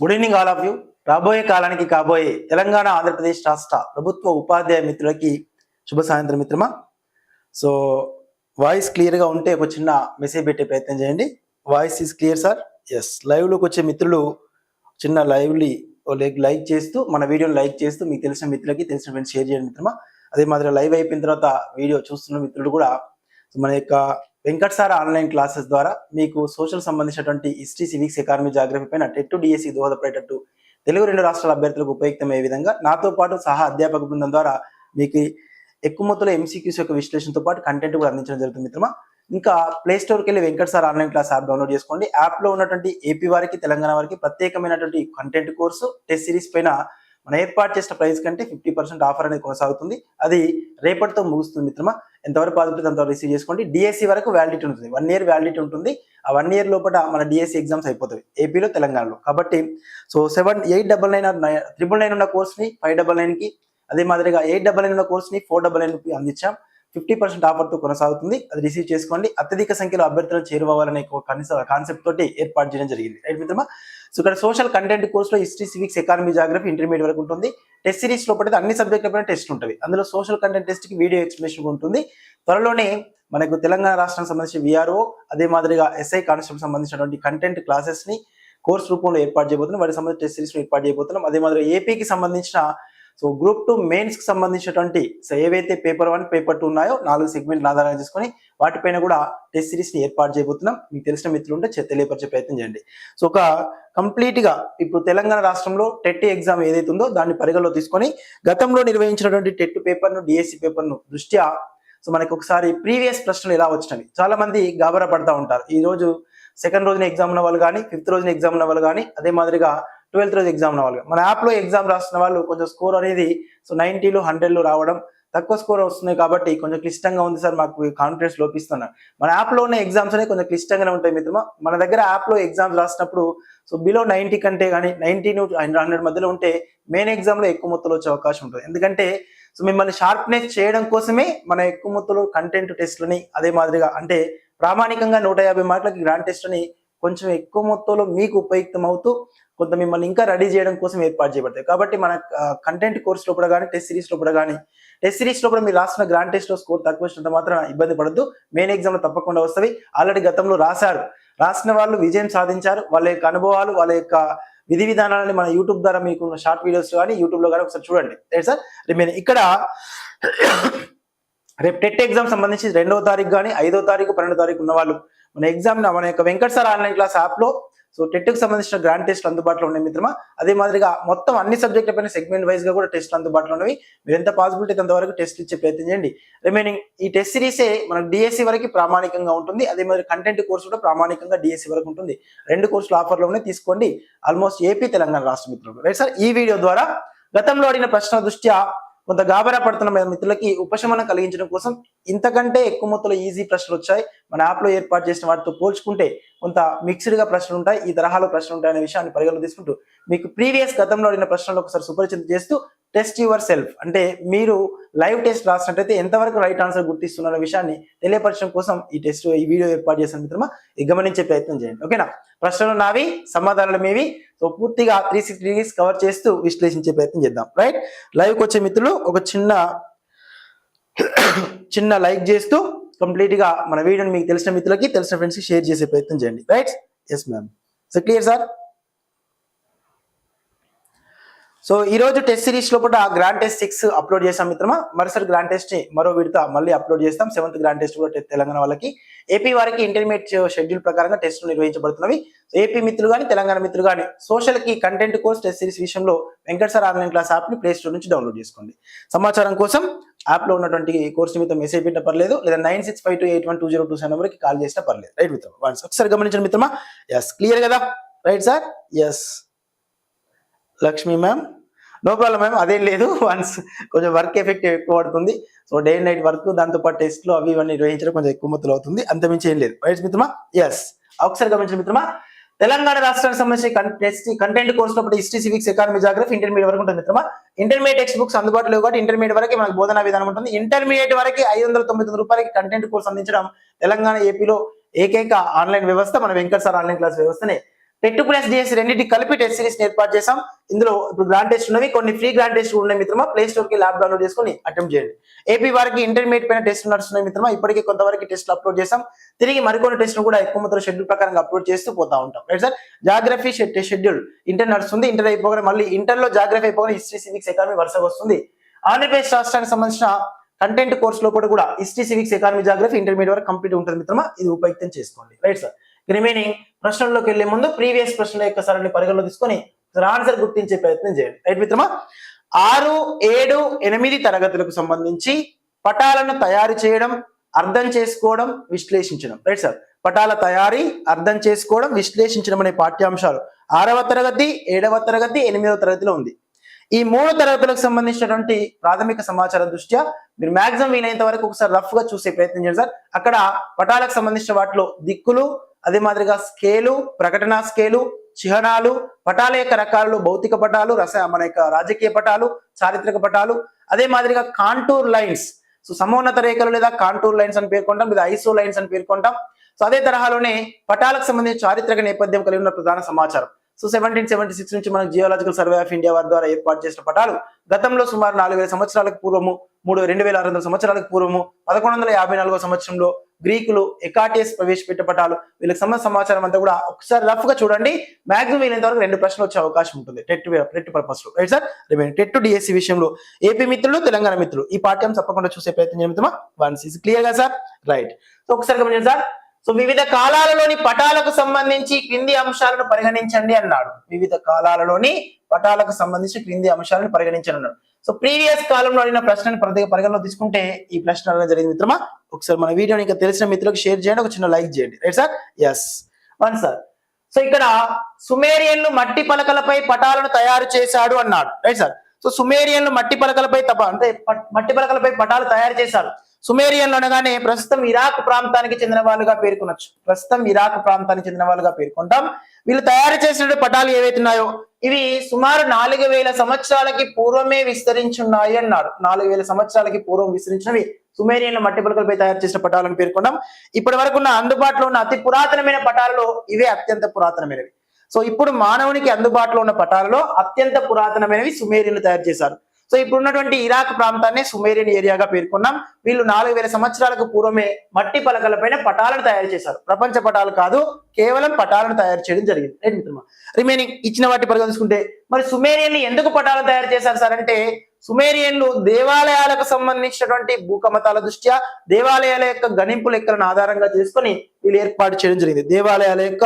Good evening all of you. రాబోయే కాలానికి కాబోయే తెలంగాణ ఆంధ్రప్రదేశ్ రాష్ట్ర ప్రభుత్వ ఉపాధ్యాయ మిత్రులకి శుభ సాయంత్రం మిత్రమా. సో వాయిస్ క్లియర్గా ఉంటే ఒక చిన్న మెసేజ్ పెట్టే ప్రయత్నం చేయండి. Voice is clear sir? Yes. లైవ్లోకి వచ్చే మిత్రులు చిన్న లైవ్లీ లైక్ చేస్తూ మన వీడియోని లైక్ చేస్తూ మీకు తెలిసిన మిత్రులకి తెలిసిన ఫ్రెండ్స్ షేర్ చేయండి మిత్రమా. అదే మాదిరిగా లైవ్ అయిపోయిన తర్వాత వీడియో చూస్తున్న మిత్రులు కూడా మన యొక్క వెంకట్ సార్ ఆన్లైన్ క్లాసెస్ ద్వారా మీకు సోషల్ సంబంధించినటువంటి హిస్టరీ, సివిక్స్, ఎకానమీ, జాగ్రఫీ పైన టెట్ డిఎస్సి దోహదపడేటట్టు తెలుగు రెండు రాష్ట్రాల అభ్యర్థులకు ఉపయుక్తమయ్యే విధంగా నాతో పాటు సహా అధ్యాపక బృందం ద్వారా మీకు ఎక్కువ మొత్తంలో ఎంసీక్యూస్ యొక్క విశ్లేషణతో పాటు కంటెంట్ కూడా అందించడం జరుగుతుంది మిత్రమా. ఇంకా ప్లే స్టోర్కి వెళ్ళి Venkat sir online class app download చేసుకోండి. యాప్లో ఉన్నటువంటి ఏపీ వారికి, తెలంగాణ వారికి ప్రత్యేకమైనటువంటి కంటెంట్ కోర్సు టెస్ట్ సిరీస్ పైన మనం ఏర్పాటు చేసిన ప్రైస్ కంటే 50% ఆఫర్ అనేది కొనసాగుతుంది. అది రేపటితో ముగుస్తుంది మిత్రమా. ఎంతవరకు పాజిబిలిటీ అంతవరకు రిసీవ్ చేసుకోండి. డిఎస్సి వరకు వ్యాలిడిటీ ఉంటుంది, 1 year వ్యాలిడిటీ ఉంటుంది. ఆ 1 year లోపల మన డిఎస్సి ఎగ్జామ్స్ అయిపోతాయి ఏపీలో, తెలంగాణలో. కాబట్టి సో 7,899 ఉన్న కోర్స్ని 599కి, అదే మాదిరిగా 899 ఉన్న కోర్స్ని 499కి అందించాం. 50% ఆఫర్తో కొనసాగుతుంది. అది రిసీవ్ చేసుకోండి. అత్యధిక సంఖ్యలో అభ్యర్థులను చేరువవ్వాలనే కాన్సెప్ట్ తోటి ఏర్పాటు చేయడం జరిగింది. రైట్ మిత్రమా. సో ఇక్కడ సోషల్ కంటెంట్ కోర్సులో history, civics, economy, geography intermediate వరకు ఉంటుంది. టెస్ట్ సిరీస్ లోపల అన్ని సబ్జెక్టుల పైన టెస్ట్ ఉంటుంది. అందులో సోషల్ కంటెంట్ టెస్ట్ కి వీడియో ఎక్స్ప్లెనేషన్ ఉంటుంది. త్వరలోనే మనకు తెలంగాణ రాష్ట్రానికి సంబంధించిన విఆర్ఓ, అదే మాదిరిగా ఎస్ఐ కానిస్టేబుల్ సంబంధించినటువంటి కంటెంట్ క్లాసెస్ ని కోర్స్ రూపంలో ఏర్పాటు చేయబోతున్నాం. వాటికి సంబంధించిన టెస్ట్ సిరీస్ ఏర్పాటు చేయబోతున్నాం. అదే మాదిరిగా ఏపీకి సంబంధించిన సో గ్రూప్ 2 మెయిన్స్ కి సంబంధించినటువంటి సో ఏవైతే పేపర్ 1, పేపర్ 2 ఉన్నాయో 4 సెగ్మెంట్లు ఆధారంగా చేసుకొని వాటిపైన కూడా టెస్ట్ సిరీస్ ని ఏర్పాటు చేయబోతున్నాం. మీకు తెలిసిన మిత్రులు ఉంటే తెలియపరిచే ప్రయత్నం చేయండి. సో ఒక కంప్లీట్ గా ఇప్పుడు తెలంగాణ రాష్ట్రంలో టెట్ ఎగ్జామ్ ఏదైతే ఉందో దాన్ని పరిగణలో తీసుకొని గతంలో నిర్వహించినటువంటి టెట్ పేపర్ ను, డిఎస్సి పేపర్ ను దృష్ట్యా సో మనకి ఒకసారి ప్రీవియస్ ప్రశ్నలు ఎలా వచ్చినవి చాలా మంది గాబరా పడతా ఉంటారు. ఈ రోజు సెకండ్ రోజున ఎగ్జామ్ ఉన్న వాళ్ళు కానీ, 5th రోజున ఎగ్జామ్ ఉన్న వాళ్ళు కానీ, అదే మాదిరిగా 12th రోజు ఎగ్జామ్ ఉన్న వాళ్ళు, మన యాప్ లో ఎగ్జామ్ రాస్తున్న వాళ్ళు కొంచెం స్కోర్ అనేది సో 90లు 100లు రావడం, తక్కువ స్కోర్ వస్తున్నాయి కాబట్టి కొంచెం క్లిష్టంగా ఉంది సార్, మాకు కాన్ఫిడెన్స్ లోపిస్తున్నారు. మన యాప్ లో ఉన్న ఎగ్జామ్స్ అనేవి కొంచెం క్లిష్టంగానే ఉంటాయి మిత్రమా. మన దగ్గర యాప్ లో ఎగ్జామ్స్ రాసినప్పుడు సో బిలో 90 కంటే కానీ 90 to 100 మధ్యలో ఉంటే మెయిన్ ఎగ్జామ్ లో ఎక్కువ మొత్తంలో వచ్చే అవకాశం ఉంటుంది. ఎందుకంటే సో మిమ్మల్ని షార్ప్నెస్ చేయడం కోసమే మన ఎక్కువ మొత్తంలో కంటెంట్ టెస్ట్లని, అదే మాదిరిగా అంటే ప్రామాణికంగా 150 మార్కులకి గ్రాండ్ టెస్ట్ అని కొంచెం ఎక్కువ మొత్తంలో మీకు ఉపయుక్తం అవుతూ కొంత మిమ్మల్ని ఇంకా రెడీ చేయడం కోసం ఏర్పాటు చేయబడతాయి. కాబట్టి మన కంటెంట్ కోర్స్ లోపల కానీ, టెస్ట్ సిరీస్ లోపల కానీ, టెస్ట్ సిరీస్ లోపల మీరు రాసిన గ్రాండ్ టెస్ట్ లో స్కోర్ తక్కువ వచ్చినంత మాత్రం ఇబ్బంది పడద్దు. మెయిన్ ఎగ్జామ్ లో తప్పకుండా వస్తాయి. ఆల్రెడీ గతంలో రాసిన వాళ్ళు విజయం సాధించారు. వాళ్ళ యొక్క అనుభవాలు, వాళ్ళ యొక్క విధి విధానాలని మన యూట్యూబ్ ద్వారా మీకు షార్ట్ వీడియోస్ కానీ యూట్యూబ్ లో కానీ ఒకసారి చూడండి. Right sir. ఇక్కడ రేపు టెట్ ఎగ్జామ్ సంబంధించి 2వ తారీఖు కానీ, 5వ తారీఖు, 12వ తారీఖు ఉన్న వాళ్ళు మన ఎగ్జామ్ మన యొక్క Venkat sir online class app లో సో టెట్ కి సంబంధించిన గ్రాండ్ టెస్ట్లు అందుబాటులో ఉన్నాయి మిత్రమా. అదే మాదిరిగా మొత్తం అన్ని సబ్జెక్టుల పైన సెగ్మెంట్ వైజ్ గా కూడా టెస్ట్లు అందుబాటులో ఉన్నవి. మీరు ఎంత పాసిబిలిటీ అంతవరకు టెస్ట్ ఇచ్చే ప్రయత్నం చేయండి. రిమైనింగ్ ఈ టెస్ట్ సిరీసే మనకు డిఎస్సి వరకు ప్రామాణికంగా ఉంటుంది. అదే మాదిరి కంటెంట్ కోర్సు కూడా ప్రామాణికంగా డిఎస్సి వరకు ఉంటుంది. 2 కోర్సులు ఆఫర్లో ఉన్నాయి, తీసుకోండి. ఆల్మోస్ట్ ఏపీ, తెలంగాణ రాష్ట్ర మిత్రులు. Right sir. ఈ వీడియో ద్వారా గతంలో అడిగిన ప్రశ్న దృష్ట్యా కొంత గాబరా పడుతున్న మిత్రులకి ఉపశమనం కలిగించడం కోసం ఇంతకంటే ఎక్కువ మొత్తంలో ఈజీ ప్రశ్నలు వచ్చాయి. మన యాప్ లో ఏర్పాటు చేసిన వాటితో పోల్చుకుంటే కొంత మిక్స్డ్ గా ప్రశ్నలు ఉంటాయి, ఈ తరహాలో ప్రశ్నలు ఉంటాయనే విషయాన్ని పరిగణలో తీసుకుంటూ మీకు ప్రీవియస్ గతంలో అడిగిన ప్రశ్నలు ఒకసారి సుపరిచితం చేస్తూ టెస్ట్ యువర్ సెల్ఫ్ అంటే మీరు లైవ్ టెస్ట్ రాసినట్టయితే ఎంతవరకు రైట్ ఆన్సర్ గుర్తిస్తున్న విషయాన్ని తెలియపరచడం కోసం ఈ వీడియో ఏర్పాటు చేసిన మిత్రమా గమనించే ప్రయత్నం చేయండి. ఓకేనా. ప్రశ్నలు నావి, సమాధానాలు మీవి. సో పూర్తిగా 360 degrees కవర్ చేస్తూ విశ్లేషించే ప్రయత్నం చేద్దాం. రైట్. లైవ్కి వచ్చే మిత్రులు ఒక చిన్న లైక్ చేస్తూ కంప్లీట్ గా మన వీడియోని మీకు తెలిసిన మిత్రులకి, తెలిసిన ఫ్రెండ్స్ కి షేర్ చేసే ప్రయత్నం చేయండి. Right. Yes ma'am. So clear sir. So ఈ రోజు టెస్ట్ సిరీస్ లోపల గ్రాండ్ టెస్ట్ 6 అప్లోడ్ చేసాం మిత్రమా. మరోసారి గ్రాండ్ టెస్ట్ ని మరో విడత మళ్ళీ అప్లోడ్ చేస్తాం. 7th గ్రాండ్ టెస్ట్ కూడా తెలంగాణ వాళ్ళకి, ఏపీ వారికి ఇంటర్మీడియట్ షెడ్యూల్ ప్రకారంగా టెస్టులు నిర్వహించబడుతున్నవి. ఏపీ మిత్రులు కానీ, తెలంగాణ మిత్రులు కానీ సోషల్ కి కంటెంట్ కోర్స్ టెస్ట్ సిరీస్ విషయంలో Venkat sir online class app ని ప్లే స్టోర్ నుంచి డౌన్లోడ్ చేసుకోండి. సమాచారం కోసం యాప్ లో ఉన్నటువంటి కోర్సు మీద మెసేజ్ పెట్టిన పర్లేదు, లేదా 9652812027 నెంబర్కి కాల్ చేసినా పర్లేదు. రైట్ మిత్రమా. వన్స్ ఒకసారి గమనించండి మిత్రమా. ఎస్ క్లియర్ కదా. Right sir. Yes Lakshmi ma'am, no problem ma'am, అదేం లేదు. వన్స్ కొంచెం వర్క్ ఎఫెక్ట్ ఎక్కువ పడుతుంది. So day and night work, దాంతోపాటు టెస్ట్లు అవి ఇవన్నీ నిర్వహించడం కొంచెం ఎక్కువ మొత్తంలో అవుతుంది, అంతమించి ఏం లేదు. రైట్ మిత్రమా. ఎస్ ఒకసారి గమనించండి మిత్రమా. తెలంగాణ రాష్ట్రానికి సంబంధించి కంటెంట్ కోర్సులో history, civics, economy, geography intermediate వరకు ఉంటుంది మిత్రమా. ఇంటర్మీడియట్ టెక్స్ట్ బుక్స్ అందుబాటులో కాబట్టి ఇంటర్మీడియట్ వరకు మనకు బోధనా విధానం ఉంటుంది. ఇంటర్మీడియట్ వరకు 599 రూపాయలకి కంటెంట్ కోర్స్ అందించడం తెలంగాణ, ఏపీలో ఏకైక ఆన్లైన్ వ్యవస్థ మన వెంకట్ సార్ ఆన్లైన్ క్లాస్ వ్యవస్థనే. టెట్ ప్లస్ డిఎస్సి రెండింటి కలిపి టెస్ట్ సిరీస్ ఏర్పాటు చేసాం. ఇందులో ఇప్పుడు గ్రాండ్ టెస్ట్ ఉన్నవి, కొన్ని ఫ్రీ గ్రాండ్ టెస్ట్ ఉన్నాయి మిత్రమా. ప్లే స్టోర్ కి ల్యాబ్ డౌన్లోడ్ చేసుకుని అటెంప్ట్ చేయండి. ఏపీ వారికి ఇంటర్మీడియట్ పైన టెస్ట్ నడుస్తున్నాయి మిత్రమా. ఇప్పటికే కొంతవరకు టెస్ట్లు అప్లోడ్ చేసాం. తిరిగి మరికొన్ని టెస్ట్లు కూడా ఎక్కువ మొత్తం షెడ్యూల్ ప్రకారంగా అప్లోడ్ చేస్తూ పోతా ఉంటాం. Right sir. Geography schedule inter నడుస్తుంది. ఇంటర్ అయిపోగానే మళ్ళీ ఇంటర్లో జాగ్రఫీ అయిపోగానే హిస్టరీ, సివిక్స్, ఎకానమీ వరుసగా వస్తుంది. ఆంధ్రప్రదేశ్ రాష్ట్రానికి సంబంధించిన కంటెంట్ కోర్స్ లో కూడా history, civics, economy, geography intermediate వరకు కంప్లీట్ ఉంటుంది మిత్రమా. ఇది ఉపయుక్తం చేసుకోండి. Right sir. రిమైనింగ్ ప్రశ్నల్లోకి వెళ్లే ముందు ప్రీవియస్ ప్రశ్నల యొక్క సరళి పరిగణలో తీసుకొని ఆన్సర్ గుర్తించే ప్రయత్నం చేయండి. రైట్ మిత్రమా. 6, 7, 8 తరగతులకు సంబంధించి పటాలను తయారు చేయడం, అర్థం చేసుకోవడం, విశ్లేషించడం. Right sir. పటాల తయారీ, అర్థం చేసుకోవడం, విశ్లేషించడం అనే పాఠ్యాంశాలు 6వ తరగతి, 7వ తరగతి, 8వ తరగతిలో ఉంది. ఈ 3 తరగతులకు సంబంధించినటువంటి ప్రాథమిక సమాచారం దృష్ట్యా మీరు మాక్సిమం వీలైనంత వరకు ఒకసారి రఫ్ గా చూసే ప్రయత్నం చేయండి సార్. అక్కడ పటాలకు సంబంధించిన వాటిలో దిక్కులు, అదే మాదిరిగా స్కేలు, ప్రకటన స్కేలు, చిహ్నాలు, పటాల యొక్క రకాలలో భౌతిక పటాలు, మన యొక్క రాజకీయ పటాలు, చారిత్రక పటాలు, అదే మాదిరిగా కాంటూర్ లైన్స్. సో సమోన్నత రేఖలు లేదా కాంటూర్ లైన్స్ అని పేర్కొంటాం, లేదా ఐసో లైన్స్ అని పేర్కొంటాం. సో అదే తరహాలోనే పటాలకు సంబంధించి చారిత్రక నేపథ్యం కలిగి ఉన్న ప్రధాన సమాచారం. సో 1776 నుంచి మనకు జియోలాజికల్ సర్వే ఆఫ్ ఇండియా వారి ద్వారా ఏర్పాటు చేసిన పటాలు గతంలో సుమారు 4000 సంవత్సరాలకు పూర్వము, 2600 సంవత్సరాలకు పూర్వము, 1154 సంవత్సరంలో గ్రీకులు ఎకాటియస్ ప్రవేశపెట్టే పటాలు. వీళ్ళకి సంబంధించిన సమాచారం అంతా కూడా ఒకసారి రఫ్ గా చూడండి. మాక్సిమం వీలైనంత వరకు 2 ప్రశ్నలు వచ్చే అవకాశం ఉంటుంది టెట్ పర్పస్ లో. Right sir. Remaining TET DSC విషయంలో ఏపీ మిత్రులు, తెలంగాణ మిత్రులు ఈ పాఠ్యం తప్పకుండా చూసే ప్రయత్నం చేద్దామా. వన్స్ ఇస్ క్లియర్ గా సార్. రైట్. సో ఒకసారి గమనించండి సార్. సో వివిధ కాలాలలోని పటాలకు సంబంధించి క్రింది అంశాలను పరిగణించండి అన్నాడు. వివిధ కాలాలలోని పటాలకు సంబంధించి క్రింది అంశాలను పరిగణించండి అన్నాడు. సో ప్రీవియస్ కాలంలో అడిగిన ప్రశ్నను పరిగణలో తీసుకుంటే ఈ ప్రశ్న అడగడం జరిగింది మిత్రమా. ఒకసారి మన వీడియోని ఇంకా తెలిసిన మిత్రులకు షేర్ చేయండి, ఒక చిన్న లైక్ చేయండి. Right sir. Yes one sir. So ఇక్కడ సుమేరియన్లు మట్టి పలకలపై పటాలను తయారు చేశాడు అన్నాడు. Right sir. సో సుమేరియన్లు మట్టి పలకలపై మట్టి పలకలపై పటాలు తయారు చేశారు. సుమేరియన్లు అనగానే ప్రస్తుతం ఇరాక్ ప్రాంతానికి చెందిన వాళ్ళుగా పేర్కొనొచ్చు. ప్రస్తుతం ఇరాక్ ప్రాంతానికి చెందిన వాళ్ళుగా పేర్కొంటాం. వీళ్ళు తయారు చేసిన పటాలు ఏవైతున్నాయో ఇవి సుమారు 4000 సంవత్సరాలకి పూర్వమే విస్తరించున్నాయి అన్నాడు. 4000 సంవత్సరాలకి పూర్వం విస్తరించినవి సుమేరియన్ల మట్టి పలకలపై తయారు చేసిన పటాలను పేర్కొన్నాం. ఇప్పటి వరకు ఉన్న అందుబాటులో ఉన్న అతి పురాతనమైన పటాలలో ఇవే అత్యంత పురాతనమైనవి. సో ఇప్పుడు మానవునికి అందుబాటులో ఉన్న పటాలలో అత్యంత పురాతనమైనవి సుమేరియన్లు తయారు చేశారు. సో ఇప్పుడు ఉన్నటువంటి ఇరాక్ ప్రాంతాన్ని సుమేరియన్ ఏరియాగా పేర్కొన్నాం. వీళ్ళు 4000 సంవత్సరాలకు పూర్వమే మట్టి పలకలపైన పటాలను తయారు చేశారు. ప్రపంచ పటాలు కాదు, కేవలం పటాలను తయారు చేయడం జరిగింది. రైట్ మిత్రమా. రిమైనింగ్ ఇచ్చిన వాటి పరిగణించుకుంటే మరి సుమేరియన్లు ఎందుకు పటాలు తయారు చేశారు సార్ అంటే, సుమేరియన్లు దేవాలయాలకు సంబంధించినటువంటి భూకమతాల దృష్ట్యా దేవాలయాల యొక్క గణింపు లెక్కలను ఆధారంగా చేసుకొని వీళ్ళు ఏర్పాటు చేయడం జరిగింది. దేవాలయాల యొక్క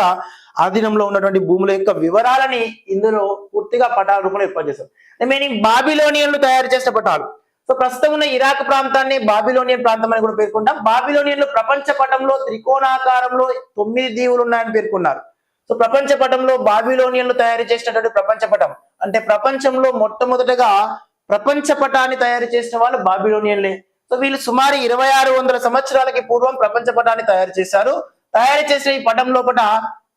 ఆధీనంలో ఉన్నటువంటి భూముల యొక్క వివరాలని ఇందులో పూర్తిగా పటాల రూపంలో ఏర్పాటు చేశారు. రిమైనింగ్ బాబిలోనియన్లు తయారు చేసిన పటాలు. సో ప్రస్తుతం ఉన్న ఇరాక్ ప్రాంతాన్ని బాబిలోనియన్ ప్రాంతం అని కూడా పేర్కొంటాం. బాబిలోనియన్లు ప్రపంచ పటంలో త్రికోణాకారంలో 9 దీవులు ఉన్నాయని పేర్కొన్నారు. సో ప్రపంచ పటంలో బాబిలోనియన్లు తయారు చేసినటువంటి ప్రపంచ పటం అంటే ప్రపంచంలో మొట్టమొదటగా ప్రపంచ పటాన్ని తయారు చేసిన వాళ్ళు బాబిలోనియన్లే. సో వీళ్ళు సుమారు 2600 సంవత్సరాలకి పూర్వం ప్రపంచ పటాన్ని తయారు చేశారు. తయారు చేసిన ఈ పటం లోపల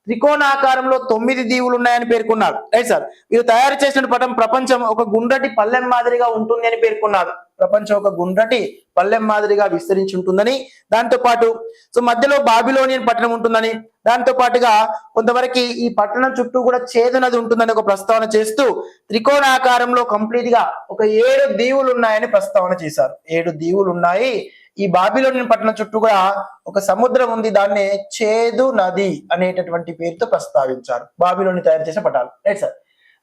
త్రికోణాకారంలో 9 దీవులు ఉన్నాయని పేర్కొన్నారు. Right sir. వీళ్ళు తయారు చేసిన పటం ప్రపంచం ఒక గుండ్రటి పల్లెం మాదిరిగా ఉంటుంది అని పేర్కొన్నారు. ప్రపంచం ఒక గుండ్రటి పల్లెం మాదిరిగా విస్తరించి ఉంటుందని, దాంతో పాటు సో మధ్యలో బాబిలోనియన్ పట్టణం ఉంటుందని, దాంతో పాటుగా కొంతవరకు ఈ పట్టణం చుట్టూ కూడా చేదు నది ఉంటుందని ఒక ప్రస్తావన చేస్తూ త్రికోణాకారంలో కంప్లీట్ గా ఒక 7 దీవులు ఉన్నాయని ప్రస్తావన చేశారు. 7 దీవులు ఉన్నాయి. ఈ బాబిలోనియన్ పట్టణం చుట్టూ కూడా ఒక సముద్రం ఉంది, దాన్నే చేదు నది అనేటటువంటి పేరుతో ప్రస్తావించారు. బాబిలోని తయారు చేసిన పటాలు. Right sir.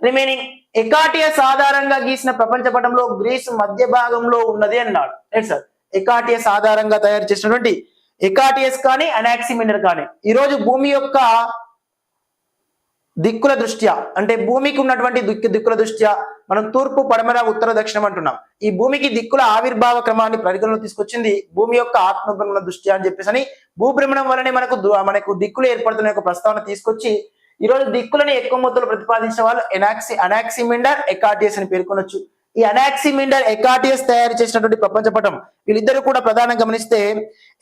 రిమైనింగ్ ఎకాటియస్ ఆధారంగా గీసిన ప్రపంచ పటంలో గ్రీసు మధ్య భాగంలో ఉన్నది అన్నాడు. Right sir. ఎకాటియస్ ఆధారంగా తయారు చేసినటువంటి ఎకాటియస్ కానీ అనాక్సిమిండర్ కానీ ఈ రోజు భూమి యొక్క దిక్కుల దృష్ట్యా అంటే భూమికి ఉన్నటువంటి దిక్కుల దృష్ట్యా మనం తూర్పు, పడమర, ఉత్తర, దక్షిణం అంటున్నాం. ఈ భూమికి దిక్కుల ఆవిర్భావ క్రమాన్ని పరిగణలో తీసుకొచ్చింది భూమి యొక్క ఆత్మభ్రమణ దృష్ట్యా అని చెప్పేసి భూభ్రమణం వల్లనే మనకు దిక్కులు ఏర్పడుతున్న యొక్క ప్రస్తావన తీసుకొచ్చి ఈ రోజు దిక్కులని ఎక్కువ మొత్తంలో ప్రతిపాదించిన వాళ్ళు అనాక్సిమిండర్, ఎకాటియస్ అని పేర్కొనొచ్చు. ఈ అనాక్సిమిండర్, ఎకాటియస్ తయారు చేసినటువంటి ప్రపంచ పటం వీళ్ళిద్దరు కూడా ప్రధానంగా గమనిస్తే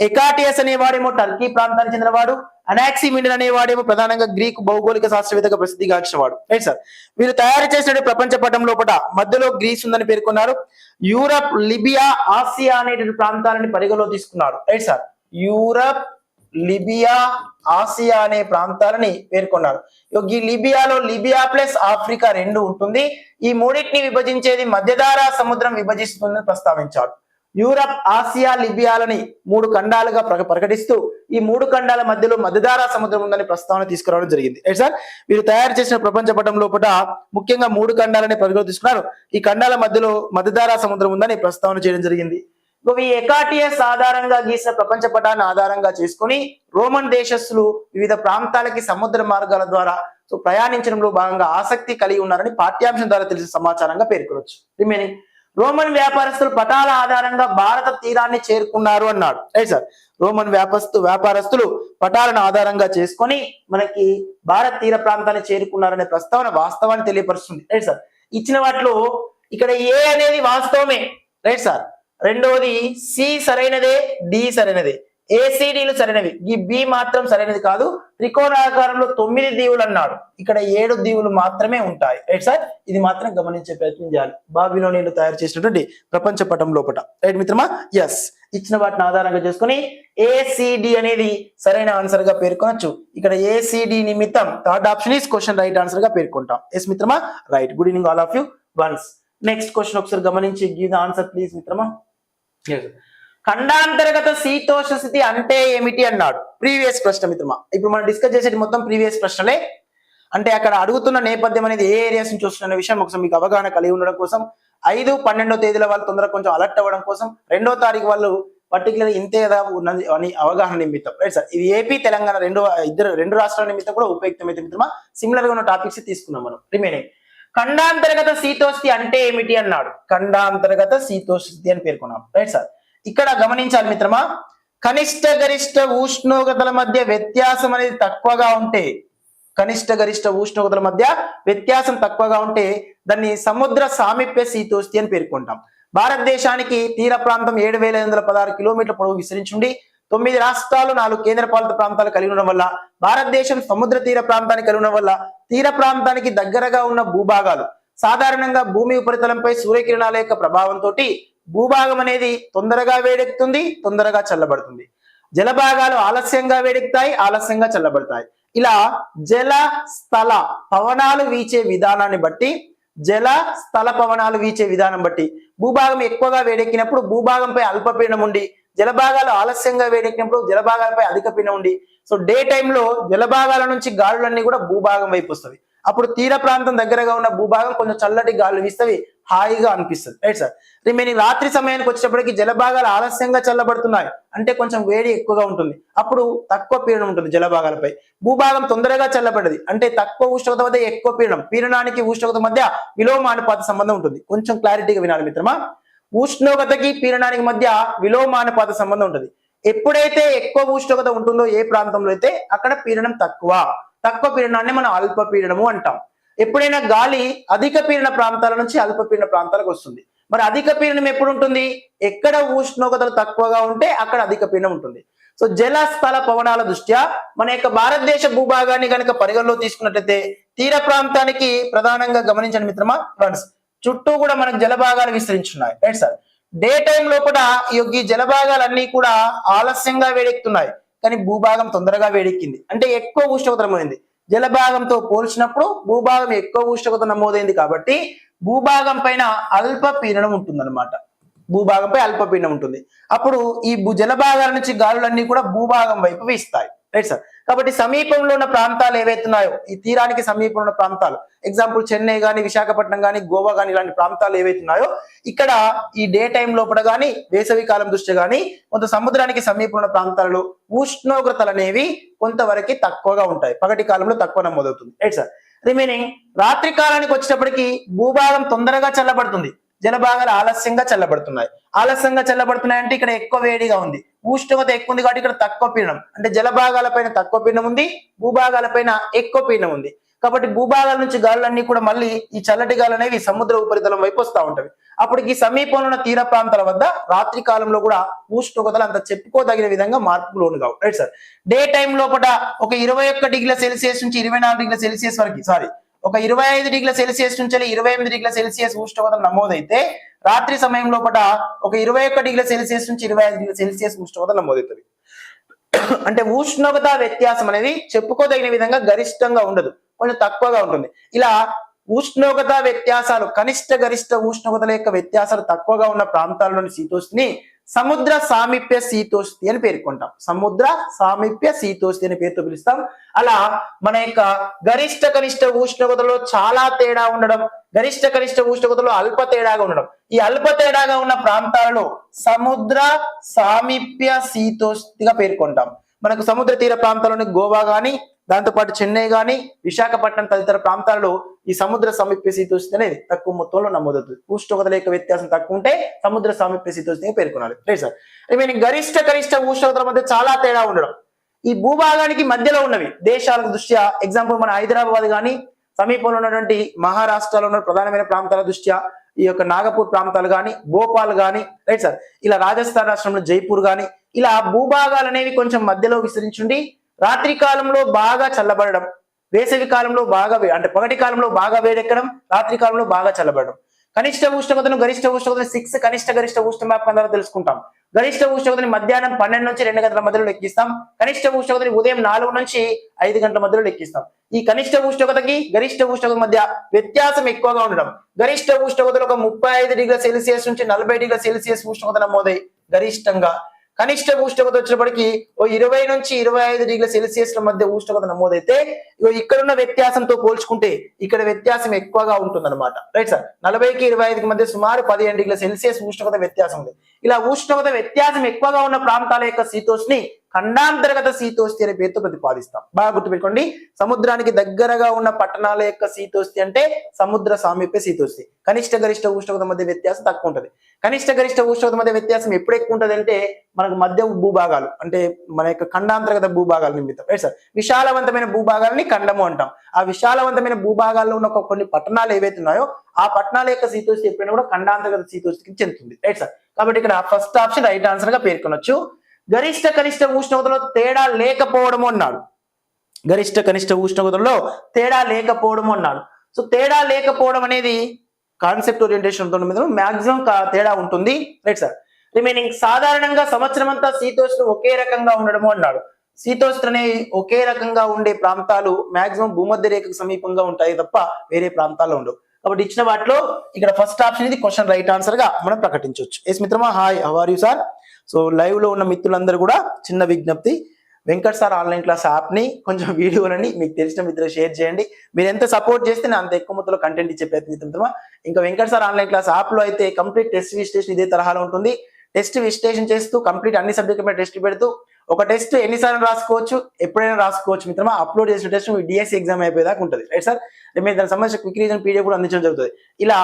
ఎకాటియస్ అనేవాడేమో టర్కీ ప్రాంతానికి చెందినవాడు, అనాక్సిమిండర్ అనేవాడేమో ప్రధానంగా గ్రీకు భౌగోళిక శాస్త్రవేత్తగా ప్రసిద్ధిగాంచినవాడు. Right sir. వీళ్ళు తయారు చేసిన ప్రపంచ పటం లోపల మధ్యలో గ్రీస్ ఉందని పేర్కొన్నారు. యూరప్, లిబియా, ఆసియా అనేటువంటి ప్రాంతాలని పరిగణలో తీసుకున్నారు. Right sir. Europe, Libya, Asia అనే ప్రాంతాలని పేర్కొన్నారు. ఈ లిబియాలో లిబియా ప్లస్ ఆఫ్రికా రెండు ఉంటుంది. ఈ మూడింటిని విభజించేది మధ్యధరా సముద్రం విభజిస్తుందని ప్రస్తావించాడు. యూరప్, ఆసియా, లిబియాలని మూడు ఖండాలుగా ప్రకటిస్తూ ఈ మూడు ఖండాల మధ్యలో మధ్యధరా సముద్రం ఉందని ప్రస్తావన తీసుకురావడం జరిగింది. రైట్ సార్, వీరు తయారు చేసిన ప్రపంచ పటం లోపల ముఖ్యంగా మూడు ఖండాలని పరిగణలోకి తీసుకున్నారు. ఈ ఖండాల మధ్యలో మధ్యధరా సముద్రం ఉందని ప్రస్తావన చేయడం జరిగింది. ఈ ఎకాటియస్ ఆధారంగా గీసిన ప్రపంచ పటాన్ని ఆధారంగా చేసుకుని రోమన్ దేశస్థులు వివిధ ప్రాంతాలకి సముద్ర మార్గాల ద్వారా ప్రయాణించడంలో భాగంగా ఆసక్తి కలిగి ఉన్నారని పాఠ్యాంశం ద్వారా తెలిసిన సమాచారంగా పేర్కొనవచ్చు. రిమైనింగ్ రోమన్ వ్యాపారస్తులు పటాల ఆధారంగా భారత తీరాన్ని చేరుకున్నారు అన్నాడు. రైట్ సార్, రోమన్ వ్యాపారస్తులు పటాలను ఆధారంగా చేసుకొని మనకి భారత తీర ప్రాంతాన్ని చేరుకున్నారనే ప్రస్తావన వాస్తవాన్ని తెలియపరుస్తుంది. రైట్ సార్, ఇచ్చిన వాటిలో ఇక్కడ ఏ అనేది వాస్తవమే. రైట్ సార్, రెండవది సి సరైనదే, డి సరైనదే, ఏసీడీలు సరైనవి, ఈ బి మాత్రం సరైనది కాదు. త్రికోణాకారంలో 9 దీవులు అన్నాడు, ఇక్కడ 7 దీవులు మాత్రమే ఉంటాయి. రైట్ సార్, ఇది మాత్రం గమనించే ప్రయత్నం చేయాలి బాబిలోనియన్లు తయారు చేసినటువంటి ప్రపంచ పటం లోపల. రైట్ మిత్రమా, ఎస్, ఇచ్చిన వాటిని ఆధారంగా చేసుకుని ఏసీడి అనేది సరైన ఆన్సర్ గా పేర్కొనొచ్చు. ఇక్కడ ఏసీడి నిమిత్తం third option is question right answer గా పేర్కొంటాం. ఎస్ మిత్రమా, right. Good evening all of you once. Next question ఒకసారి గమనించి గివ్ ద ఆన్సర్ ప్లీజ్ మిత్రమా. ఖండాంతర్గత శీతోష్ణ స్థితి అంటే ఏమిటి అన్నాడు. ప్రీవియస్ ప్రశ్న మిత్రమా, ఇప్పుడు మనం డిస్కస్ చేసేది మొత్తం ప్రీవియస్ ప్రశ్నలే. అంటే అక్కడ అడుగుతున్న నేపథ్యం అనేది ఏ ఏరియాస్ నుంచి వస్తున్న విషయం ఒకసారి మీకు అవగాహన కలిగి ఉండడం కోసం 5, 12 తేదీల వాళ్ళు తొందరగా కొంచెం అలర్ట్ అవ్వడం కోసం 2వ తారీఖు వాళ్ళు పర్టికులర్ ఇంతే కదా ఉన్నది అని అవగాహన నిమిత్తం. రైట్ సార్, ఇది ఏపీ తెలంగాణ రెండు రాష్ట్రాల నిమిత్తం కూడా ఉపయుక్తమైతే మిత్రమా. సిమిలర్ గా ఉన్న టాపిక్స్ తీసుకున్నాం మనం. రిమైనింగ్ ఖండాంతర్గత శీతోష్ణి అంటే ఏమిటి అన్నాడు. ఖండాంతర్గత శీతోష్ణి అని పేర్కొన్నాం. రైట్ సార్, ఇక్కడ గమనించాలి మిత్రమా, కనిష్ట గరిష్ట ఉష్ణోగ్రతల మధ్య వ్యత్యాసం అనేది తక్కువగా ఉంటే, కనిష్ట గరిష్ట ఉష్ణోగ్రతల మధ్య వ్యత్యాసం తక్కువగా ఉంటే దాన్ని సముద్ర సామీప్య శీతోష్ణి అని పేర్కొంటాం. భారతదేశానికి తీర ప్రాంతం 7,516 కిలోమీటర్ల పొడవు విస్తరించుండి 9 రాష్ట్రాలు 4 కేంద్రపాలిత ప్రాంతాలు కలిగి ఉండడం వల్ల భారతదేశం సముద్ర తీర ప్రాంతాన్ని కలిగి ఉండడం వల్ల తీర ప్రాంతానికి దగ్గరగా ఉన్న భూభాగాలు సాధారణంగా భూమి ఉపరితలంపై సూర్యకిరణాల యొక్క ప్రభావంతో భూభాగం అనేది తొందరగా వేడెక్కుతుంది, తొందరగా చల్లబడుతుంది. జలభాగాలు ఆలస్యంగా వేడెక్కుతాయి, ఆలస్యంగా చల్లబడతాయి. ఇలా జల స్థల పవనాలు వీచే విధానాన్ని బట్టి, జల స్థల పవనాలు వీచే విధానం బట్టి భూభాగం ఎక్కువగా వేడెక్కినప్పుడు భూభాగంపై అల్పపీడనం ఉండి, జలభాగాలు ఆలస్యంగా వేడెక్కినప్పుడు జలభాగాలపై అధిక పీడనం ఉండి, సో డే టైంలో జలభాగాల నుంచి గాలులన్నీ కూడా భూభాగం వైపు వస్తుంది. అప్పుడు తీర ప్రాంతం దగ్గరగా ఉన్న భూభాగం కొంచెం చల్లటి గాలులు వీస్తవి, హాయిగా అనిపిస్తుంది. రైట్ సార్, రిమైనింగ్ రాత్రి సమయానికి వచ్చేటప్పటికి జలభాగాలు ఆలస్యంగా చల్లబడుతున్నాయి అంటే కొంచెం వేడి ఎక్కువగా ఉంటుంది, అప్పుడు తక్కువ పీడనం ఉంటుంది జలభాగాలపై. భూభాగం తొందరగా చల్లబడ్డది అంటే తక్కువ ఉష్ణోగ్రత మధ్య ఎక్కువ పీడనం, పీడనానికి ఉష్ణోగ్రత మధ్య విలోమానుపాత సంబంధం ఉంటుంది. కొంచెం క్లారిటీగా వినాలి మిత్రమా, ఉష్ణోగ్రతకి పీడనానికి మధ్య విలోమానుపాత సంబంధం ఉంటుంది. ఎప్పుడైతే ఎక్కువ ఉష్ణోగ్రత ఉంటుందో ఏ ప్రాంతంలో అయితే అక్కడ పీడనం తక్కువ పీడనాన్ని మనం అల్పపీడనము అంటాం. ఎప్పుడైనా గాలి అధిక పీడన ప్రాంతాల నుంచి అల్పపీడన ప్రాంతాలకు వస్తుంది. మరి అధిక పీడనం ఎప్పుడు ఉంటుంది? ఎక్కడ ఉష్ణోగ్రతలు తక్కువగా ఉంటే అక్కడ అధిక పీడనం ఉంటుంది. సో జల స్థల పవనాల దృష్ట్యా మన యొక్క భారతదేశ భూభాగాన్ని కనుక పరిగణలో తీసుకున్నట్లయితే తీర ప్రాంతానికి ప్రధానంగా గమనించండి మిత్రమా ఫ్రెండ్స్, చుట్టూ కూడా మనకు జలభాగాలు విస్తరించున్నాయి. రైట్ సార్, డే టైం లోపల ఈ జలభాగాలన్నీ కూడా ఆలస్యంగా వేడెక్కుతున్నాయి, కానీ భూభాగం తొందరగా వేడెక్కింది అంటే ఎక్కువ ఉష్ణోగ్రత నమోదైంది. జలభాగంతో పోల్చినప్పుడు భూభాగం ఎక్కువ ఉష్ణోగ్రత నమోదైంది కాబట్టి భూభాగం పైన అల్ప పీడనం ఉంటుంది అనమాట. భూభాగంపై అల్పపీడనం ఉంటుంది. అప్పుడు ఈ జలభాగాల నుంచి గాలులన్నీ కూడా భూభాగం వైపు వీస్తాయి. రైట్ సార్, కాబట్టి సమీపంలో ఉన్న ప్రాంతాలు ఏవైతున్నాయో ఈ తీరానికి సమీపంలో ఉన్న ప్రాంతాలు, ఎగ్జాంపుల్ చెన్నై కానీ, విశాఖపట్నం కానీ, గోవా కానీ, ఇలాంటి ప్రాంతాలు ఏవైతున్నాయో ఇక్కడ ఈ డే టైం లోపల కానీ వేసవి కాలం దృష్ట్యా కానీ కొంత సముద్రానికి సమీపంలో ఉన్న ప్రాంతాలలో ఉష్ణోగ్రతలు అనేవి కొంతవరకు తక్కువగా ఉంటాయి, పగటి కాలంలో తక్కువ నమోదవుతుంది. రైట్ సార్, రిమైనింగ్ రాత్రి కాలానికి వచ్చేటప్పటికి భూభాగం తొందరగా చల్లబడుతుంది, జలభాగాలు ఆలస్యంగా చల్లబడుతున్నాయి. ఆలస్యంగా చల్లబడుతున్నాయి అంటే ఇక్కడ ఎక్కువ వేడిగా ఉంది, ఉష్ణోగ్రత ఎక్కువ ఉంది కాబట్టి ఇక్కడ తక్కువ పీడనం, అంటే జలభాగాల పైన తక్కువ పీడనం ఉంది, భూభాగాల పైన ఎక్కువ పీడనం ఉంది. కాబట్టి భూభాగాల నుంచి గాలులన్నీ కూడా మళ్ళీ ఈ చల్లటి గాలు అనేవి సముద్ర ఉపరితలం వైపు వస్తూ ఉంటాయి. అప్పుడు ఈ సమీపంలో ఉన్న తీర ప్రాంతాల వద్ద రాత్రి కాలంలో కూడా ఉష్ణోగ్రతలు అంత చెప్పుకోదగిన విధంగా మార్పులు లోను కావు. రైట్ సార్, డే టైం లోపల ఒక 21 డిగ్రీల సెల్సియస్ నుంచి 24 డిగ్రీల సెల్సియస్ వరకు ఒక 25 డిగ్రీల సెల్సియస్ నుంచి 28 డిగ్రీల సెల్సియస్ ఉష్ణోగ్రత నమోదైతే రాత్రి సమయం లోపల ఒక 21 డిగ్రీల సెల్సియస్ నుంచి 25 డిగ్రీల సెల్సియస్ ఉష్ణోగ్రత నమోదవుతుంది. అంటే ఉష్ణోగ్రత వ్యత్యాసం అనేది చెప్పుకోదగిన విధంగా గరిష్టంగా ఉండదు, కొంచెం తక్కువగా ఉంటుంది. ఇలా ఉష్ణోగ్రత వ్యత్యాసాలు కనిష్ట గరిష్ట ఉష్ణోగ్రతల యొక్క వ్యత్యాసాలు తక్కువగా ఉన్న ప్రాంతాల్లోని శీతోష్ణి సముద్ర సామీప్య శీతోష్ణి అని పేర్కొంటాం. సముద్ర సామీప్య శీతోష్ణి అనే పేరుతో పిలుస్తాం. అలా మన యొక్క గరిష్ట కనిష్ట ఉష్ణోగ్రతలో చాలా తేడా ఉండడం, గరిష్ట కనిష్ట ఉష్ణోగ్రతలో అల్ప తేడాగా ఉండడం, ఈ అల్ప తేడాగా ఉన్న ప్రాంతాలలో సముద్ర సామీప్య శీతోష్ణిగా పేర్కొంటాం. మనకు సముద్ర తీర ప్రాంతాల్లోని గోవా గాని, దాంతోపాటు చెన్నై గాని, విశాఖపట్నం తదితర ప్రాంతాల్లో ఈ సముద్ర సామీప్య శీతోష్ణి అనేది తక్కువ మొత్తంలో నమోదవుతుంది. ఉష్ణోగ్రతల యొక్క వ్యత్యాసం తక్కువ ఉంటే సముద్ర సామీప్య శీతోష్ణిగా పేర్కొనాలి. Right sir. రిమైనింగ్ గరిష్ట కనిష్ట ఉష్ణోగ్రతల మధ్య చాలా తేడా ఉండడం, ఈ భూభాగానికి మధ్యలో ఉన్నవి దేశాల దృష్ట్యా, ఎగ్జాంపుల్ మన హైదరాబాద్ గాని, సమీపంలో ఉన్నటువంటి మహారాష్ట్రలో ఉన్న ప్రధానమైన ప్రాంతాల దృష్ట్యా ఈ యొక్క నాగపూర్ ప్రాంతాలు గాని, భోపాల్ గాని, రైట్ సార్, ఇలా రాజస్థాన్ రాష్ట్రంలో జైపూర్ గాని, ఇలా భూభాగాలు అనేవి కొంచెం మధ్యలో విస్తరించుండి రాత్రి కాలంలో బాగా చల్లబడడం, వేసవి కాలంలో బాగా అంటే పగటి కాలంలో బాగా వేడెక్కడం, రాత్రి కాలంలో బాగా చల్లబడడం. కనిష్ట ఉష్ణోగ్రతను గరిష్ట ఉష్ణోగ్రతను 6 కనిష్ట గరిష్ట ఉష్ణమాపకం ద్వారా తెలుసుకుంటాం. గరిష్ట ఉష్ణోగ్రతని మధ్యాహ్నం 12 నుంచి 2 గంటల మధ్యలో లెక్కిస్తాం. కనిష్ట ఉష్ణోగ్రతని ఉదయం 4 నుంచి 5 గంటల మధ్యలో లెక్కిస్తాం. ఈ కనిష్ట ఉష్ణోగ్రతకి గరిష్ట ఉష్ణోగ్రత మధ్య వ్యత్యాసం ఎక్కువగా ఉండడం, గరిష్ట ఉష్ణోగ్రతలో ఒక 35 డిగ్రీల సెల్సియస్ నుంచి 40 డిగ్రీల సెల్సియస్ ఉష్ణోగ్రత నమోదై గరిష్టంగా, కనిష్ట ఉష్ణోగ్రత వచ్చేటప్పటికి 20 నుంచి 25 డిగ్రీల సెల్సియస్ మధ్య ఉష్ణోగ్రత నమోదైతే ఇక్కడ ఉన్న వ్యత్యాసంతో పోల్చుకుంటే ఇక్కడ వ్యత్యాసం ఎక్కువగా ఉంటుంది అనమాట. Right sir. 40కి 25కి మధ్య సుమారు 15 డిగ్రీల సెల్సియస్ ఉష్ణోగ్రత వ్యత్యాసం ఉంది. ఇలా ఉష్ణోగ్రత వ్యత్యాసం ఎక్కువగా ఉన్న ప్రాంతాల యొక్క శీతోష్ణి ఖండాంతర్గత శీతోష్ణి అనే పేరుతో ప్రతిపాదిస్తాం. బాగా గుర్తుపెట్టుకోండి, సముద్రానికి దగ్గరగా ఉన్న పట్టణాల యొక్క శీతోష్ణి అంటే సముద్ర సామీప్య శీతోష్ణి. కనిష్ట గరిష్ట ఉష్ణోగ్రత మధ్య వ్యత్యాసం తక్కువ ఉంటుంది. కనిష్ట గరిష్ట ఉష్ణోగ్రత మధ్య వ్యత్యాసం ఎప్పుడు ఎక్కువ ఉంటుంది అంటే మనకు మధ్య భూభాగాలు, అంటే మన యొక్క ఖండాంతర్గత భూభాగాల నిమిత్తం. Right sir. విశాలవంతమైన భూభాగాలని ఖండము అంటాం. ఆ విశాలవంతమైన భూభాగాల్లో ఉన్న కొన్ని పట్టణాలు ఏవైతే ఉన్నాయో ఆ పట్టణాల యొక్క శీతోష్ణి ఎప్పుడైనా కూడా ఖండాంతర్గత శీతోష్ణికి చెందుతుంది. Right sir. కాబట్టి ఇక్కడ ఫస్ట్ ఆప్షన్ రైట్ ఆన్సర్ గా పేర్కొనొచ్చు. గరిష్ట కనిష్ట ఉష్ణోగ్రతలో తేడా లేకపోవడము అన్నాడు. గరిష్ట కనిష్ట ఉష్ణోగ్రతలో తేడా లేకపోవడము అన్నాడు. సో తేడా లేకపోవడం అనేది కాన్సెప్ట్ ఓరియంటేషన్ మీద మాక్సిమం తేడా ఉంటుంది. Right sir. రిమైనింగ్ సాధారణంగా సంవత్సరం అంతా శీతోష్ణ ఒకే రకంగా ఉండడము అన్నాడు. శీతోష్ణ అనేవి ఒకే రకంగా ఉండే ప్రాంతాలు మాక్సిమం భూమధ్య రేఖకు సమీపంగా ఉంటాయి తప్ప వేరే ప్రాంతాల్లో ఉండవు. కాబట్టి ఇచ్చిన వాటిలో ఇక్కడ ఫస్ట్ ఆప్షన్ ఇది క్వశ్చన్ రైట్ ఆన్సర్ గా మనం ప్రకటించవచ్చు. ఎస్ మిత్రమా, hi, how are you sir? So live లో ఉన్న మిత్రులందరూ కూడా చిన్న విజ్ఞప్తి, Venkat sir online class app ని కొంచెం వీడియోలని మీకు తెలిసిన మిత్రులు షేర్ చేయండి. మీరు ఎంత సపోర్ట్ చేస్తే నేను అంత ఎక్కువ మొత్తంలో కంటెంట్ ఇచ్చే ప్రయత్నిస్తామా. ఇంకా Venkat sir online class app లో అయితే కంప్లీట్ టెస్ట్ విశ్లేషణ ఇదే తరహాలో ఉంటుంది. టెస్ట్ విశ్లేషణ చేస్తూ కంప్లీట్ అన్ని సబ్జెక్ట్ మీద టెస్ట్ పెడుతూ ఒక టెస్ట్ ఎన్నిసార్లు రాసుకోవచ్చు, ఎప్పుడైనా రాసుకోవచ్చు మిత్రమా. అప్లోడ్ చేసిన టెస్ట్ డిఎస్సి ఎగ్జామ్ అయిపోయేదాకా ఉంటుంది. Right sir. మీరు దానికి సంబంధించిన క్విక్ రీజన్ పీడిఎఫ్ కూడా అందించడం జరుగుతుంది. ఇలా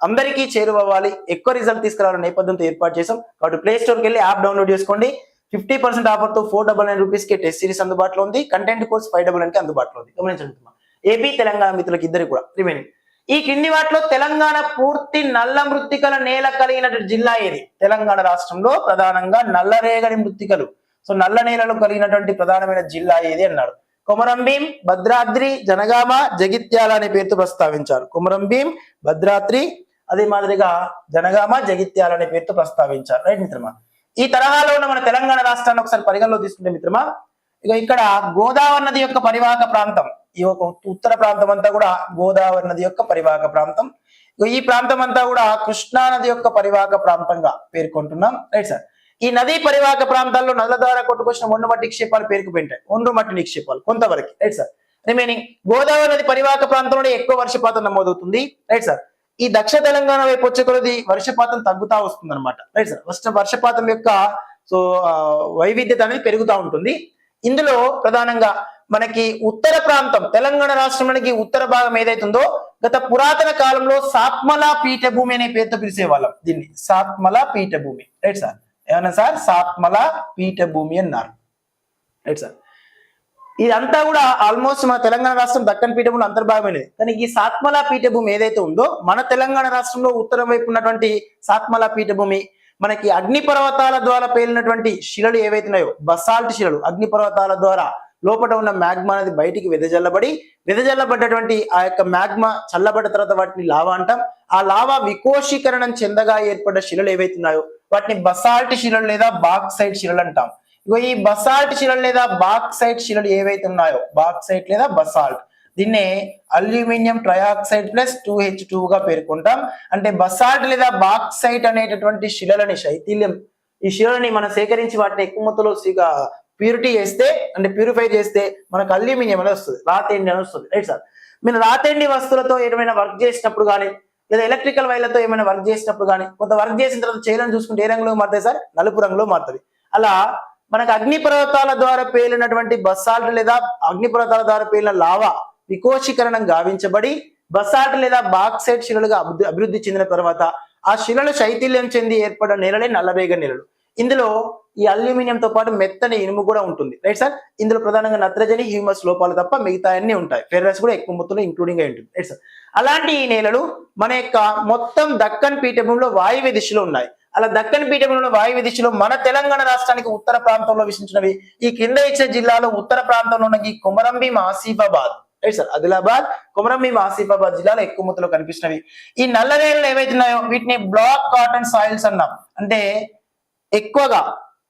అందరికీ చేరువవ్వాలి, ఎక్కువ రిజల్ట్ తీసుకురావాలనే నేపథ్యంతో ఏర్పాటు చేసాం. కాబట్టి ప్లే స్టోర్కి వెళ్ళి యాప్ డౌన్లోడ్ చేసుకోండి. 50% ఆఫర్తో 499 రూపీస్ కి టెస్ట్ సిరీస్ అందుబాటులో ఉంది. కంటెంట్ కోర్స్ 599 కి అందుబాటులో ఉంది. గమనించండి ఏపీ తెలంగాణ మిత్రులకు ఇద్దరు కూడా. రిమైనింగ్ ఈ కింది వాటిలో తెలంగాణ పూర్తి నల్ల మృత్తికల నేల కలిగినటువంటి జిల్లా ఏది? తెలంగాణ రాష్ట్రంలో ప్రధానంగా నల్లరేగడి మృత్తికలు, సో నల్ల నేలలు కలిగినటువంటి ప్రధానమైన జిల్లా ఏది అన్నాడు. కొమరంభీం, భద్రాద్రి, జనగామ, జగిత్యాల అనే పేరుతో ప్రస్తావించారు. కొమరంభీం, భద్రాద్రి, అదే మాదిరిగా జనగామ, జగిత్యాల అనే పేరుతో ప్రస్తావించారు. రైట్ మిత్రమా. ఈ తరహాలో ఉన్న మన తెలంగాణ రాష్ట్రాన్ని ఒకసారి పరిగణలో తీసుకుంటే మిత్రమా, ఇక ఇక్కడ గోదావరి నది యొక్క పరివాహక ప్రాంతం, ఈ ఒక ఉత్తర ప్రాంతం అంతా కూడా గోదావరి నది యొక్క పరివాహక ప్రాంతం. ఈ ప్రాంతం అంతా కూడా కృష్ణా నది యొక్క పరివాహక ప్రాంతంగా పేర్కొంటున్నాం. Right sir. ఈ నదీ పరివాహక ప్రాంతాల్లో నదుల ద్వారా కొట్టుకొచ్చిన ఒండ్రు మట్టి నిక్షేపాలు పేరుకుపోయింటాయి. ఒండ్రు మట్టి నిక్షేపాలు కొంతవరకు. Right sir. రిమైనింగ్ గోదావరి నది పరివాహక ప్రాంతంలో ఎక్కువ వర్షపాతం నమోదవుతుంది. Right sir. ఈ దక్షిణ తెలంగాణ వైపు వచ్చే కొలది వర్షపాతం తగ్గుతా వస్తుంది అనమాట. Right sir. వర్షపాతం యొక్క సో వైవిధ్యత అనేది పెరుగుతూ ఉంటుంది. ఇందులో ప్రధానంగా మనకి ఉత్తర ప్రాంతం, తెలంగాణ రాష్ట్రంలోనికి ఉత్తర భాగం ఏదైతుందో గత పురాతన కాలంలో సాత్మల పీఠభూమి అనే పేరుతో పిలిచేవాళ్ళం. దీన్ని సాత్మల పీఠభూమి. Right sir. ఏమన్నా సార్? సాత్మల పీఠభూమి అన్నారు. Right sir. ఇదంతా కూడా ఆల్మోస్ట్ మన తెలంగాణ రాష్ట్రం దక్కన్ పీఠభూమి అంతర్భాగమైనది. కానీ ఈ సాత్మల పీఠభూమి ఏదైతే ఉందో మన తెలంగాణ రాష్ట్రంలో ఉత్తరం వైపు ఉన్నటువంటి సాత్మల పీఠభూమి మనకి అగ్నిపర్వతాల ద్వారా పేలినటువంటి శిలలు ఏవైతున్నాయో, బసాల్ట్ శిలలు, అగ్నిపర్వతాల ద్వారా లోపల ఉన్న మ్యాగ్మా అనేది బయటికి వెదజల్లబడ్డటువంటి ఆ యొక్క మ్యాగ్మా చల్లబడ్డ తర్వాత వాటిని లావా అంటాం. ఆ లావా వికోశీకరణం చెందగా ఏర్పడ్డ శిలలు ఏవైతున్నాయో వాటిని బసాల్ట్ శిలలు లేదా బాక్సైట్ శిలలు అంటాం. ఇగో ఈ బసాల్ట్ శిలలు లేదా బాక్సైట్ శిలలు ఏవైతే ఉన్నాయో, బాక్సైట్ లేదా బసాల్ట్, దీన్నే అల్యూమినియం ట్రయాక్సైడ్ ప్లస్ 2H2 గా పేర్కొంటాం. అంటే బసాల్ట్ లేదా బాక్సైట్ అనేటటువంటి శిలలని, శైథిల్యం, ఈ శిలని మనం సేకరించి వాటిని ఎక్కువ మొత్తంలో ప్యూరిటీ చేస్తే, అంటే ప్యూరిఫై చేస్తే మనకు అల్యూమినియం అనేది వస్తుంది, రాతెండి అని వస్తుంది. Right sir. మీరు రాతెండి వస్తువులతో ఏమైనా వర్క్ చేసినప్పుడు కానీ, లేదా ఎలక్ట్రికల్ వైర్లతో ఏమైనా వర్క్ చేసినప్పుడు కానీ, కొంత వర్క్ చేసిన తర్వాత చేయడం చూసుకుంటే ఏ రంగులో మారుతాయి సార్? నలుపు రంగులో మారుతుంది. అలా మనకు అగ్నిపర్వతాల ద్వారా పేలినటువంటి బసాల్ట్ లేదా అగ్నిపర్వతాల ద్వారా పేలిన లావా వికోశీకరణం గావించబడి బసాల్ట్ లేదా బాక్సైట్ శిలలుగా అభివృద్ధి చెందిన తర్వాత ఆ శిలలు శైథిల్యం చెంది ఏర్పడిన నేలలే నల్లరేగడి నేలలు. ఇందులో ఈ అల్యూమినియంతో పాటు మెత్తని ఇనుము కూడా ఉంటుంది. Right sir. ఇందులో ప్రధానంగా నత్రజని, హ్యూమస్ లోపాలు తప్ప మిగతా అన్ని ఉంటాయి. ఫెర్రస్ కూడా ఎక్కువ మొత్తంలో ఇంక్లూడింగ్ అయి ఉంటుంది. Right sir. అలాంటి ఈ నేలలు మన యొక్క మొత్తం దక్కన్ పీఠభూమిలో వాయువ్య దిశలో ఉన్నాయి. అలా దక్కన్ పీఠభూమిలో వాయువ్య దిశలో మన తెలంగాణ రాష్ట్రానికి ఉత్తర ప్రాంతంలో విస్తరించినవి ఈ కింద ఇచ్చిన జిల్లాలో ఉత్తర ప్రాంతంలో ఉన్న ఈ కొమరంభీం, ఆసిఫాబాద్, రైట్ సార్, ఆదిలాబాద్, కొమరంభీం, ఆసిఫాబాద్ జిల్లాలో ఎక్కువ మొత్తంలో కనిపిస్తున్నవి. ఈ నల్ల నేలలు ఏవైతున్నాయో వీటిని బ్లాక్ కాటన్ సాయిల్స్ అన్నాం. అంటే ఎక్కువగా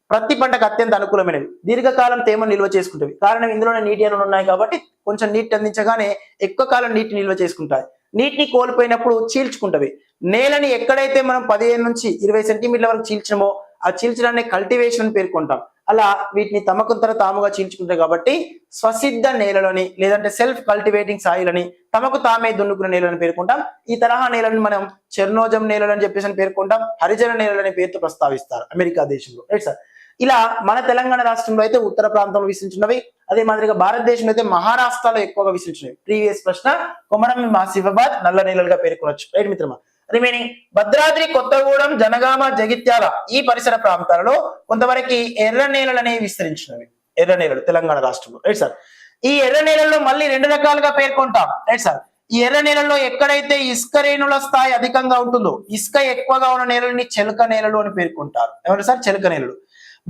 ప్రతి పంటకు అత్యంత అనుకూలమైనవి, దీర్ఘకాలం తేమను నిల్వ చేసుకుంటవి. కారణం ఇందులోనే నీటి అణువులు ఉన్నాయి కాబట్టి కొంచెం నీటి అందించగానే ఎక్కువ కాలం నీటి నిల్వ చేసుకుంటాయి. నీటిని కోల్పోయినప్పుడు చీల్చుకుంటవి. నేలని ఎక్కడైతే మనం 15 నుంచి 20 సెంటీమీటర్ల వరకు చీల్చినమో ఆ చీల్చడాన్ని కల్టివేషన్ అని పేర్కొంటాం. అలా వీటిని తమకుంతర తాముగా చీల్చుకుంటాయి కాబట్టి స్వసిద్ధ నేలలని, లేదంటే సెల్ఫ్ కల్టివేటింగ్ సాయిల్ అని, తమకు తామే దున్నుకున్న నేలని పేర్కొంటాం. ఈ తరహా నేలని మనం చెర్నోజం నేలలు అని చెప్పేసి అని పేర్కొంటాం. హరిజన నేలలని పేరుతో ప్రస్తావిస్తారు అమెరికా దేశంలో. Right sir. ఇలా మన తెలంగాణ రాష్ట్రంలో అయితే ఉత్తర ప్రాంతంలో విస్తరించినవి, అదే మాదిరిగా భారతదేశంలో అయితే మహారాష్ట్రలో ఎక్కువగా విస్తరించినవి. ప్రీవియస్ ప్రశ్న కొమరంభీం, ఆసిఫాబాద్ నల్ల నేలలుగా పేర్కొనవచ్చు. రైట్ మిత్రమా. రిమైనింగ్ భద్రాద్రి, కొత్తగూడెం, జనగామ, జగిత్యాల ఈ పరిసర ప్రాంతాలలో కొంతవరకు ఎర్ర నేలలు అనేవి విస్తరించినవి. ఎర్ర నేలలు తెలంగాణ రాష్ట్రంలో. Right sir. ఈ ఎర్ర నేలల్లో మళ్ళీ 2 రకాలుగా పేర్కొంటాం. Right sir. ఈ ఎర్ర నేలల్లో ఎక్కడైతే ఇసుక రేణుల స్థాయి అధికంగా ఉంటుందో, ఇసుక ఎక్కువగా ఉన్న నేలని చెలక నేలలు అని పేర్కొంటారు. ఏమంటారు సార్? చెలక నేలలు.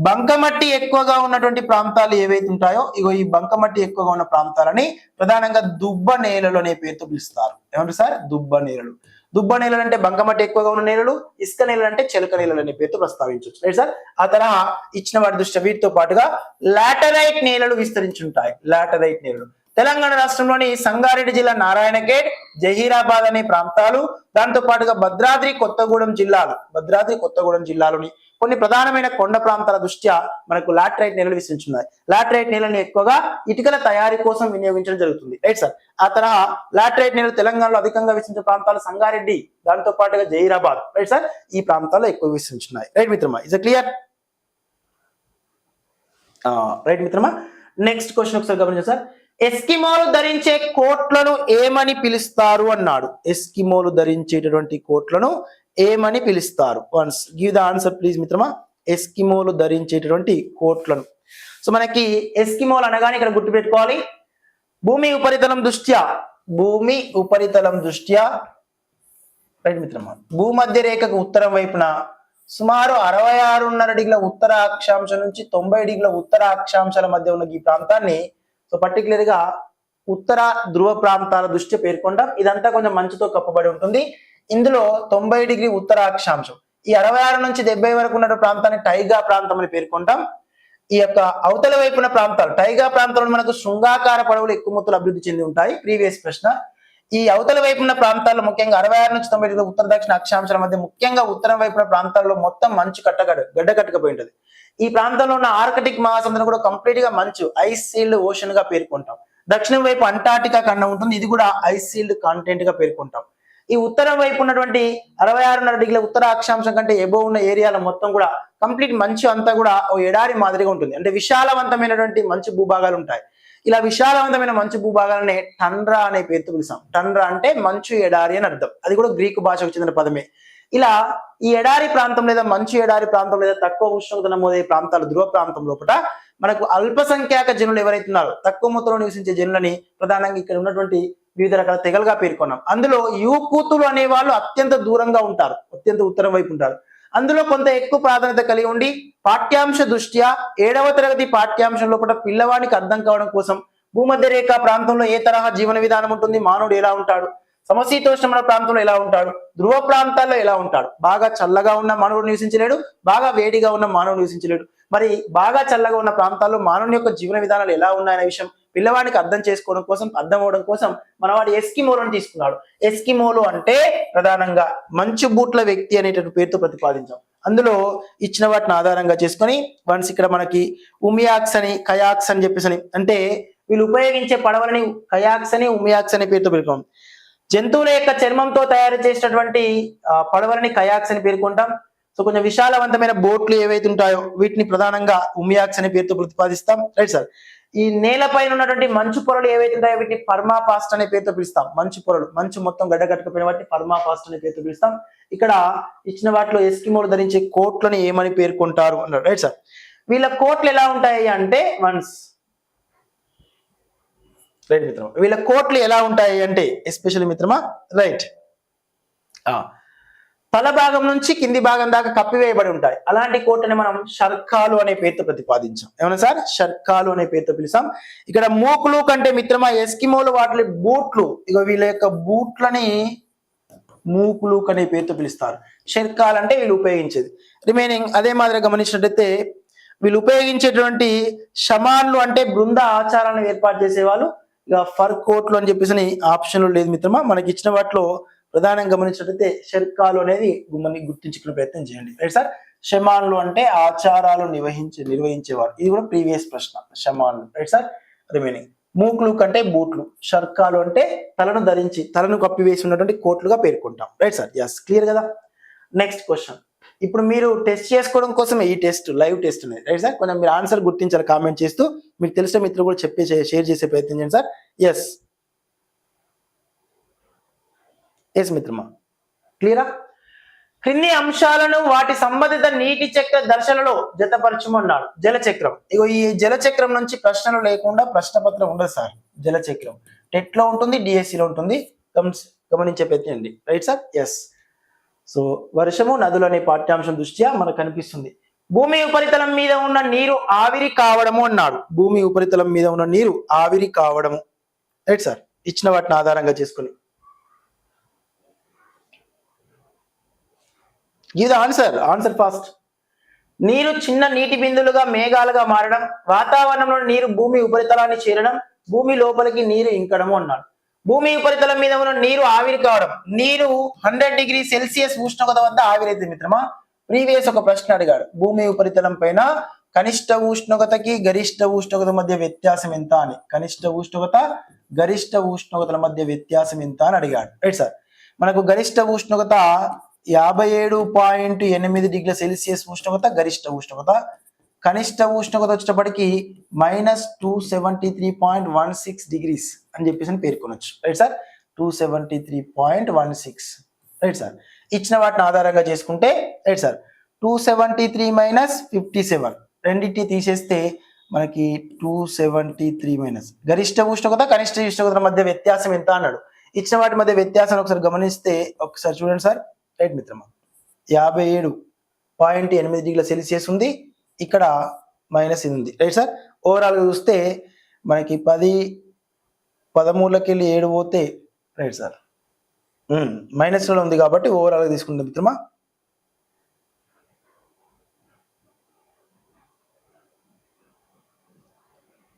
బంకమట్టి ఎక్కువగా ఉన్నటువంటి ప్రాంతాలు ఏవైతే ఉంటాయో, ఇగో ఈ బంకమట్టి ఎక్కువగా ఉన్న ప్రాంతాలని ప్రధానంగా దుబ్బ నేలలు అనే పేరుతో పిలుస్తారు. ఏమంటారు సార్? దుబ్బ నేలలు. దుబ్బ నేలలు అంటే బంకమట్టి ఎక్కువగా ఉన్న నేలలు, ఇసుక నేలలు అంటే చెలక నేలలు అనే పేరుతో ప్రస్తావించవచ్చు. Right sir. ఆ తరహా ఇచ్చిన వాటి దృష్ట్యా వీటితో పాటుగా లాటరైట్ నేలలు విస్తరించుంటాయి. లాటరైట్ నేలలు తెలంగాణ రాష్ట్రంలోని సంగారెడ్డి జిల్లా నారాయణఖేడ్, జహీరాబాద్ అనే ప్రాంతాలు, దాంతో పాటుగా భద్రాద్రి కొత్తగూడెం జిల్లాలోని కొన్ని ప్రధానమైన కొండ ప్రాంతాల దృష్ట్యా మనకు లాటరైట్ నేలలు విస్తరించున్నాయి. లాటరైట్ నేలని ఎక్కువగా ఇటుకల తయారీ కోసం వినియోగించడం జరుగుతుంది. Right sir. ఆ తరహా లాటరైట్ నేలలు తెలంగాణలో అధికంగా విస్తరించిన ప్రాంతాలు సంగారెడ్డి, దాంతో పాటుగా జహీరాబాద్. Right sir. ఈ ప్రాంతాల్లో ఎక్కువ విస్తరించున్నాయి. రైట్ మిత్రమా. Is clear? రైట్ మిత్రమా. నెక్స్ట్ క్వశ్చన్ ఒకసారి గమనించండి సార్. ఎస్కిమోలు ధరించే కోట్లను ఏమని పిలుస్తారు అన్నాడు. ఎస్కిమోలు ధరించేటటువంటి కోట్లను ఏమని పిలుస్తారు? Once give the answer please మిత్రమా. ఎస్కిమోలు ధరించేటటువంటి కోట్లను. సో మనకి ఎస్కిమోలు అనగానే ఇక్కడ గుర్తుపెట్టుకోవాలి, భూమి ఉపరితలం దృష్ట్యా రైట్ మిత్రమా, భూమధ్య రేఖకు ఉత్తరం వైపున సుమారు 66.5 డిగ్రీల ఉత్తర అక్షాంశం నుంచి 90 డిగ్రీల ఉత్తర అక్షాంశాల మధ్య ఉన్న ఈ ప్రాంతాన్ని సో పర్టికులర్ గా ఉత్తర ధ్రువ ప్రాంతాల దృష్ట్యా పేర్కొంటాం. ఇదంతా కొంచెం మంచుతో కప్పబడి ఉంటుంది. ఇందులో 90 డిగ్రీ ఉత్తర అక్షాంశం, ఈ 66 నుంచి 70 వరకు ఉన్న ప్రాంతాన్ని టైగా ప్రాంతం అని పేర్కొంటాం. ఈ యొక్క అవతల వైపున ప్రాంతాలు, టైగా ప్రాంతంలో మనకు శృంగాకార పడవలు ఎక్కువ మొత్తంలో అభివృద్ధి చెంది ఉంటాయి. ప్రీవియస్ ప్రశ్న. ఈ అవతల వైపున ప్రాంతాల్లో ముఖ్యంగా 66 నుంచి 90 డిగ్రీ ఉత్తర దక్షిణ అక్షాంశాల మధ్య ముఖ్యంగా ఉత్తరం వైపున ప్రాంతాల్లో మొత్తం మంచు గడ్డ కట్టుకపోయి ఉంటుంది. ఈ ప్రాంతంలో ఉన్న ఆర్కిటిక్ మహాసముద్రం కూడా కంప్లీట్ గా మంచు, ఐస్ సీల్డ్ ఓషన్ గా పేర్కొంటాం. దక్షిణం వైపు అంటార్టికా ఖండం ఉంటుంది, ఇది కూడా ఐస్ సీల్డ్ కాంటినెంట్ గా పేర్కొంటాం. ఈ ఉత్తరం వైపు ఉన్నటువంటి 66.5 డిగ్రీల ఉత్తర అక్షాంశం కంటే ఎబో ఉన్న ఏరియాలో మొత్తం కూడా కంప్లీట్ మంచు అంతా కూడా ఓ ఎడారి మాదిరిగా ఉంటుంది. అంటే విశాలవంతమైనటువంటి మంచు భూభాగాలు ఉంటాయి. ఇలా విశాలవంతమైన మంచు భూభాగాలనే టండ్రా అనే పేరుతో పిలుస్తాం. టండ్రా అంటే మంచు ఎడారి అని అర్థం. అది కూడా గ్రీకు భాషకు చెందిన పదమే. ఇలా ఈ ఎడారి ప్రాంతం లేదా మంచు ఎడారి ప్రాంతం లేదా తక్కువ ఉష్ణోగ్రత నమోదయ్యే ప్రాంతాలు, ధ్రువ ప్రాంతం లోపల మనకు అల్పసంఖ్యాక జనులు ఎవరైతున్నారో, తక్కువ మొత్తంలో నివసించే జనులని ప్రధానంగా ఇక్కడ ఉన్నటువంటి వివిధ రకాల తెగలుగా పేర్కొన్నాం. అందులో యూకూతులు అనే వాళ్ళు అత్యంత దూరంగా ఉంటారు, అత్యంత ఉత్తరం వైపు ఉంటారు. అందులో కొంత ఎక్కువ ప్రాధాన్యత కలిగి ఉండి పాఠ్యాంశ దృష్ట్యా 7వ తరగతి పాఠ్యాంశం లోపల పిల్లవానికి అర్థం కావడం కోసం భూమధ్య రేఖ ప్రాంతంలో ఏ తరహా జీవన విధానం ఉంటుంది, మానవుడు ఎలా ఉంటాడు, సమశీతోష్ణ ప్రాంతంలో ఎలా ఉంటాడు, ధ్రువ ప్రాంతాల్లో ఎలా ఉంటాడు, బాగా చల్లగా ఉన్న మానవుడు నివసించలేడు, బాగా వేడిగా ఉన్న మానవుడు నివసించలేడు, మరి బాగా చల్లగా ఉన్న ప్రాంతాల్లో మానవుని యొక్క జీవన విధానాలు ఎలా ఉన్నాయనే విషయం పిల్లవాడికి అర్థం చేసుకోవడం కోసం, అర్థం అవడం కోసం మనవాడు ఎస్కిమోలను తీసుకున్నాడు. ఎస్కిమోలు అంటే ప్రధానంగా మంచు బూట్ల వ్యక్తి అనేటువంటి పేరుతో ప్రతిపాదించాం. అందులో ఇచ్చిన వాటిని ఆధారంగా చేసుకొని వన్స్ ఇక్కడ మనకి ఉమియాక్స్ అని, కయాక్స్ అని చెప్పేసి అంటే వీళ్ళు ఉపయోగించే పడవలని కయాక్స్ అని, ఉమియాక్స్ అనే పేరుతో పేర్కొంటాం. జంతువుల యొక్క చర్మంతో తయారు చేసినటువంటి పడవలని కయాక్స్ అని పేర్కొంటాం. సో కొంచెం విశాలవంతమైన బోట్లు ఏవైతే ఉంటాయో వీటిని ప్రధానంగా ఉమియాక్స్ అనే పేరుతో ప్రతిపాదిస్తాం. Right sir. ఈ నేలపైన ఉన్నటువంటి మంచు పొరలు ఏవైతే ఉంటాయో వీటిని పర్మాపాస్ట్ అనే పేరుతో పిలుస్తాం. మంచు పొరలు, మంచు మొత్తం గడ్డకట్టుకుపోయిన వాటిని పర్మాపాస్ట్ అనే పేరుతో పిలుస్తాం. ఇక్కడ ఇచ్చిన వాటిలో ఎస్కిమోలు ధరించే కోట్లను ఏమని పేర్కొంటారు అన్నారు. Right sir. వీళ్ళ కోట్లు ఎలా ఉంటాయి అంటే వన్స్ రైట్ మిత్రమా, వీళ్ళ కోట్లు ఎలా ఉంటాయి అంటే ఎస్పెషల్లీ మిత్రమా రైట్ తల భాగం నుంచి కింది భాగం దాకా కప్పివేయబడి ఉంటాయి. అలాంటి కోట్లని మనం షర్కాలు అనే పేరుతో ప్రతిపాదించాం. ఏమన్నా సార్? షర్కాలు అనే పేరుతో పిలుస్తాం. ఇక్కడ మూకులు కంటే మిత్రమా ఎస్కిమోలు వాటి బూట్లు, ఇక వీళ్ళ యొక్క బూట్లని మూకులు అనే పేరుతో పిలుస్తారు. షర్కాలు అంటే వీళ్ళు ఉపయోగించేది. రిమైనింగ్ అదే మాదిరిగా గమనించినట్లయితే వీళ్ళు ఉపయోగించేటువంటి షమాన్లు అంటే బృంద ఆచారాలను ఏర్పాటు చేసేవాళ్ళు. ఇక ఫర్ కోట్లు అని చెప్పేసి ఆప్షన్లు లేదు మిత్రమా. మనకి ఇచ్చిన వాటిలో ప్రధానంగా గమనించినట్లయితే షర్కాలు అనేది గుర్తించుకునే ప్రయత్నం చేయండి. Right sir. షమాన్లు అంటే ఆచారాలు నిర్వహించేవారు. ఇది కూడా ప్రీవియస్ ప్రశ్న. షమాన్లు. Right sir. రిమైనింగ్ మూకులు కంటే బూట్లు, షర్కాలు అంటే తలను ధరించి తలను కప్పివేసి ఉన్నటువంటి కోట్లుగా పేర్కొంటాం. Right sir. ఎస్, క్లియర్ కదా. Next question. ఇప్పుడు మీరు టెస్ట్ చేసుకోవడం కోసం ఈ టెస్ట్ లైవ్ టెస్ట్ అనేది. Right sir. కొంచెం మీరు ఆన్సర్ గుర్తించాలి కామెంట్ చేస్తూ. మీకు తెలిసిన మిత్రులు కూడా షేర్ చేసే ప్రయత్నం చేయండి సార్. ఎస్ ఎస్ మిత్రమా, క్లియరా? క్రింది అంశాలను వాటి సంబంధిత నీటి చక్ర దర్శలలో జతపరచమన్నాడు. జలచక్రం. ఇగో ఈ జలచక్రం నుంచి ప్రశ్నలు లేకుండా ప్రశ్నపత్రం ఉండదు సార్. జలచక్రం టెట్ లో ఉంటుంది, డిఎస్సి లో ఉంటుంది. గమనించే ప్రయత్నం. Right sir. ఎస్. సో వర్షము, నదులు అనే పాఠ్యాంశం దృష్ట్యా మనకు కనిపిస్తుంది. భూమి ఉపరితలం మీద ఉన్న నీరు ఆవిరి కావడము అన్నాడు. భూమి ఉపరితలం మీద ఉన్న నీరు ఆవిరి కావడము. Right sir. ఇచ్చిన వాటిని ఆధారంగా చేసుకుని give the answer. Answer fast. నీరు చిన్న నీటి బిందులుగా మేఘాలుగా మారడం, వాతావరణంలో నీరు భూమి ఉపరితలాన్ని చేరడం, భూమి లోపలికి నీరు ఇంకడము అన్నాడు. భూమి ఉపరితలం మీద ఉన్న నీరు ఆవిరి కావడం. నీరు 100 డిగ్రీ సెల్సియస్ ఉష్ణోగ్రత వద్ద ఆవిరైతే మిత్రమా. ప్రీవియస్ ఒక ప్రశ్న అడిగాడు. భూమి ఉపరితలం పైన కనిష్ట ఉష్ణోగ్రతకి గరిష్ట ఉష్ణోగ్రత మధ్య వ్యత్యాసం ఎంత అని. కనిష్ట ఉష్ణోగ్రత, గరిష్ట ఉష్ణోగ్రతల మధ్య వ్యత్యాసం ఎంత అని అడిగాడు. Right sir. మనకు గరిష్ట ఉష్ణోగ్రత 57.8 డిగ్రీల సెల్సియస్ ఉష్ణోగ్రత గరిష్ట ఉష్ణోగ్రత. కనిష్ట ఉష్ణోగ్రత వచ్చేటప్పటికి -273.16 డిగ్రీస్ అని చెప్పేసి పేర్కొనొచ్చు. Right sir. 273.16. Right sir. ఇచ్చిన వాటిని ఆధారంగా చేసుకుంటే రైట్ సార్ 273 - 57 రెండింటిని తీసేస్తే మనకి 273 గరిష్ట ఉష్ణోగ్రత కనిష్ట ఉష్ణోగ్రత మధ్య వ్యత్యాసం ఎంత అన్నాడు. ఇచ్చిన వాటి మధ్య వ్యత్యాసం ఒకసారి గమనిస్తే ఒకసారి చూడండి సార్. రైట్ మిత్రమా. 57.8 డిగ్రీల సెల్సియస్ ఉంది, ఇక్కడ మైనస్ ఇది ఉంది. Right sir. ఓవరాల్గా చూస్తే మనకి 13 వెళ్ళి 7 పోతే రైట్ సార్ మైనస్లో ఉంది కాబట్టి ఓవరాల్గా తీసుకుంటాం మిత్రమా.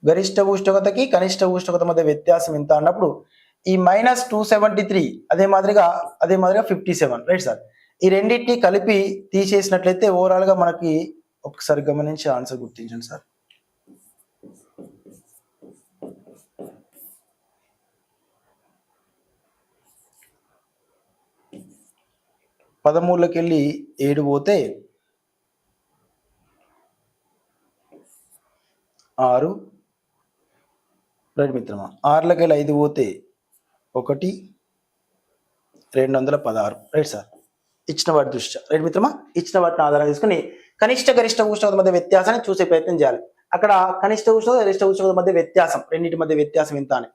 గరిష్ట ఉష్ణోగ్రతకి కనిష్ట ఉష్ణోగ్రత మధ్య వ్యత్యాసం ఎంత అన్నప్పుడు ఈ -273 అదే మాదిరిగా 57. Right sir. ఈ రెండింటిని కలిపి తీసేసినట్లయితే ఓవరాల్ గా మనకి ఒకసారి గమనించి ఆన్సర్ గుర్తించండి సార్. పదమూడులోకి వెళ్ళి 7 పోతే 6. రైట్ మిత్రమా. 6లోకి వెళ్ళి 5 పోతే 1, 216. Right sir. ఇచ్చిన వాటి దృష్ట్యా రైట్ మిత్రమా. ఇచ్చిన వాటిని ఆధారంగా తీసుకుని కనిష్ట గరిష్ట ఉష్ణోగ్రత మధ్య వ్యత్యాసాన్ని చూసే ప్రయత్నం చేయాలి. అక్కడ కనిష్ట ఉష్ణోగ్రత గరిష్ట ఉష్ణోగ్రత మధ్య వ్యత్యాసం, రెండింటి మధ్య వ్యత్యాసం ఎంత అని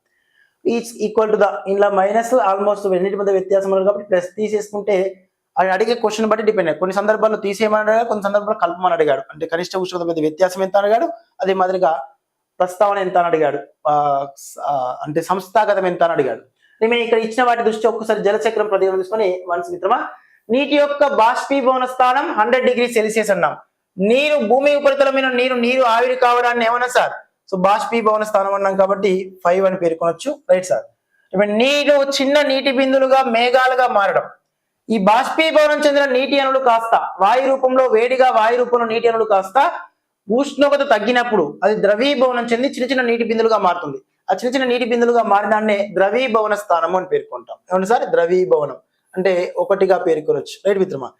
ఈచ్ ఈక్వల్ టు ద ఇంట్లో మైనస్ ఆల్మోస్ట్ రెండింటి మధ్య వ్యత్యాసం ఉంది కాబట్టి ప్లస్ తీసేసుకుంటే ఆయన అడిగే క్వశ్చన్ బట్టి డిపెండ్ అయ్యి కొన్ని సందర్భాల్లో తీసేయమని అడిగాడు, కొన్ని సందర్భాల్లో కలపమని అడిగాడు. అంటే కనిష్ట ఉష్ణోగ్రత మధ్య వ్యత్యాసం ఎంత అడిగాడు, అదే మాదిరిగా ప్రస్తావన ఎంత అని అడిగాడు, అంటే సంస్థాగతం ఎంత అని అడిగాడు. నేను ఇక్కడ ఇచ్చిన వాటి దృష్టి ఒక్కసారి జలచక్రం ప్రతిగమనం తీసుకొని వన్స్ మిత్రమా. నీటి యొక్క బాష్పీభవన స్థానం 100 డిగ్రీ సెల్సియస్ అన్నాం. నీరు భూమి ఉపరితలం మీద నీరు ఆవిరి కావడాన్ని ఏమన్నా సార్? సో బాష్పీభవన స్థానం అన్నాం కాబట్టి 5 అని పేర్కొనొచ్చు. Right sir. ఇప్పుడు నీరు చిన్న నీటి బిందులుగా మేఘాలుగా మారడం. ఈ బాష్పీభవనం చెందిన నీటి అణువులు కాస్త వాయు రూపంలో వేడిగా వాయు రూపంలో నీటి అణువులు కాస్త ఉష్ణోగ్రత తగ్గినప్పుడు అది ద్రవీభవనం చెంది చిన్న చిన్న నీటి బిందులుగా మారుతుంది. ఆ చిన్న చిన్న నీటి బిందులుగా మారినాన్నే ద్రవీభవన స్థానము అని పేర్కొంటాం. ఏమన్నా సార్? ద్రవీభవనం అంటే ఒకటిగా పేర్కొనొచ్చు. రైట్ మిత్రమా.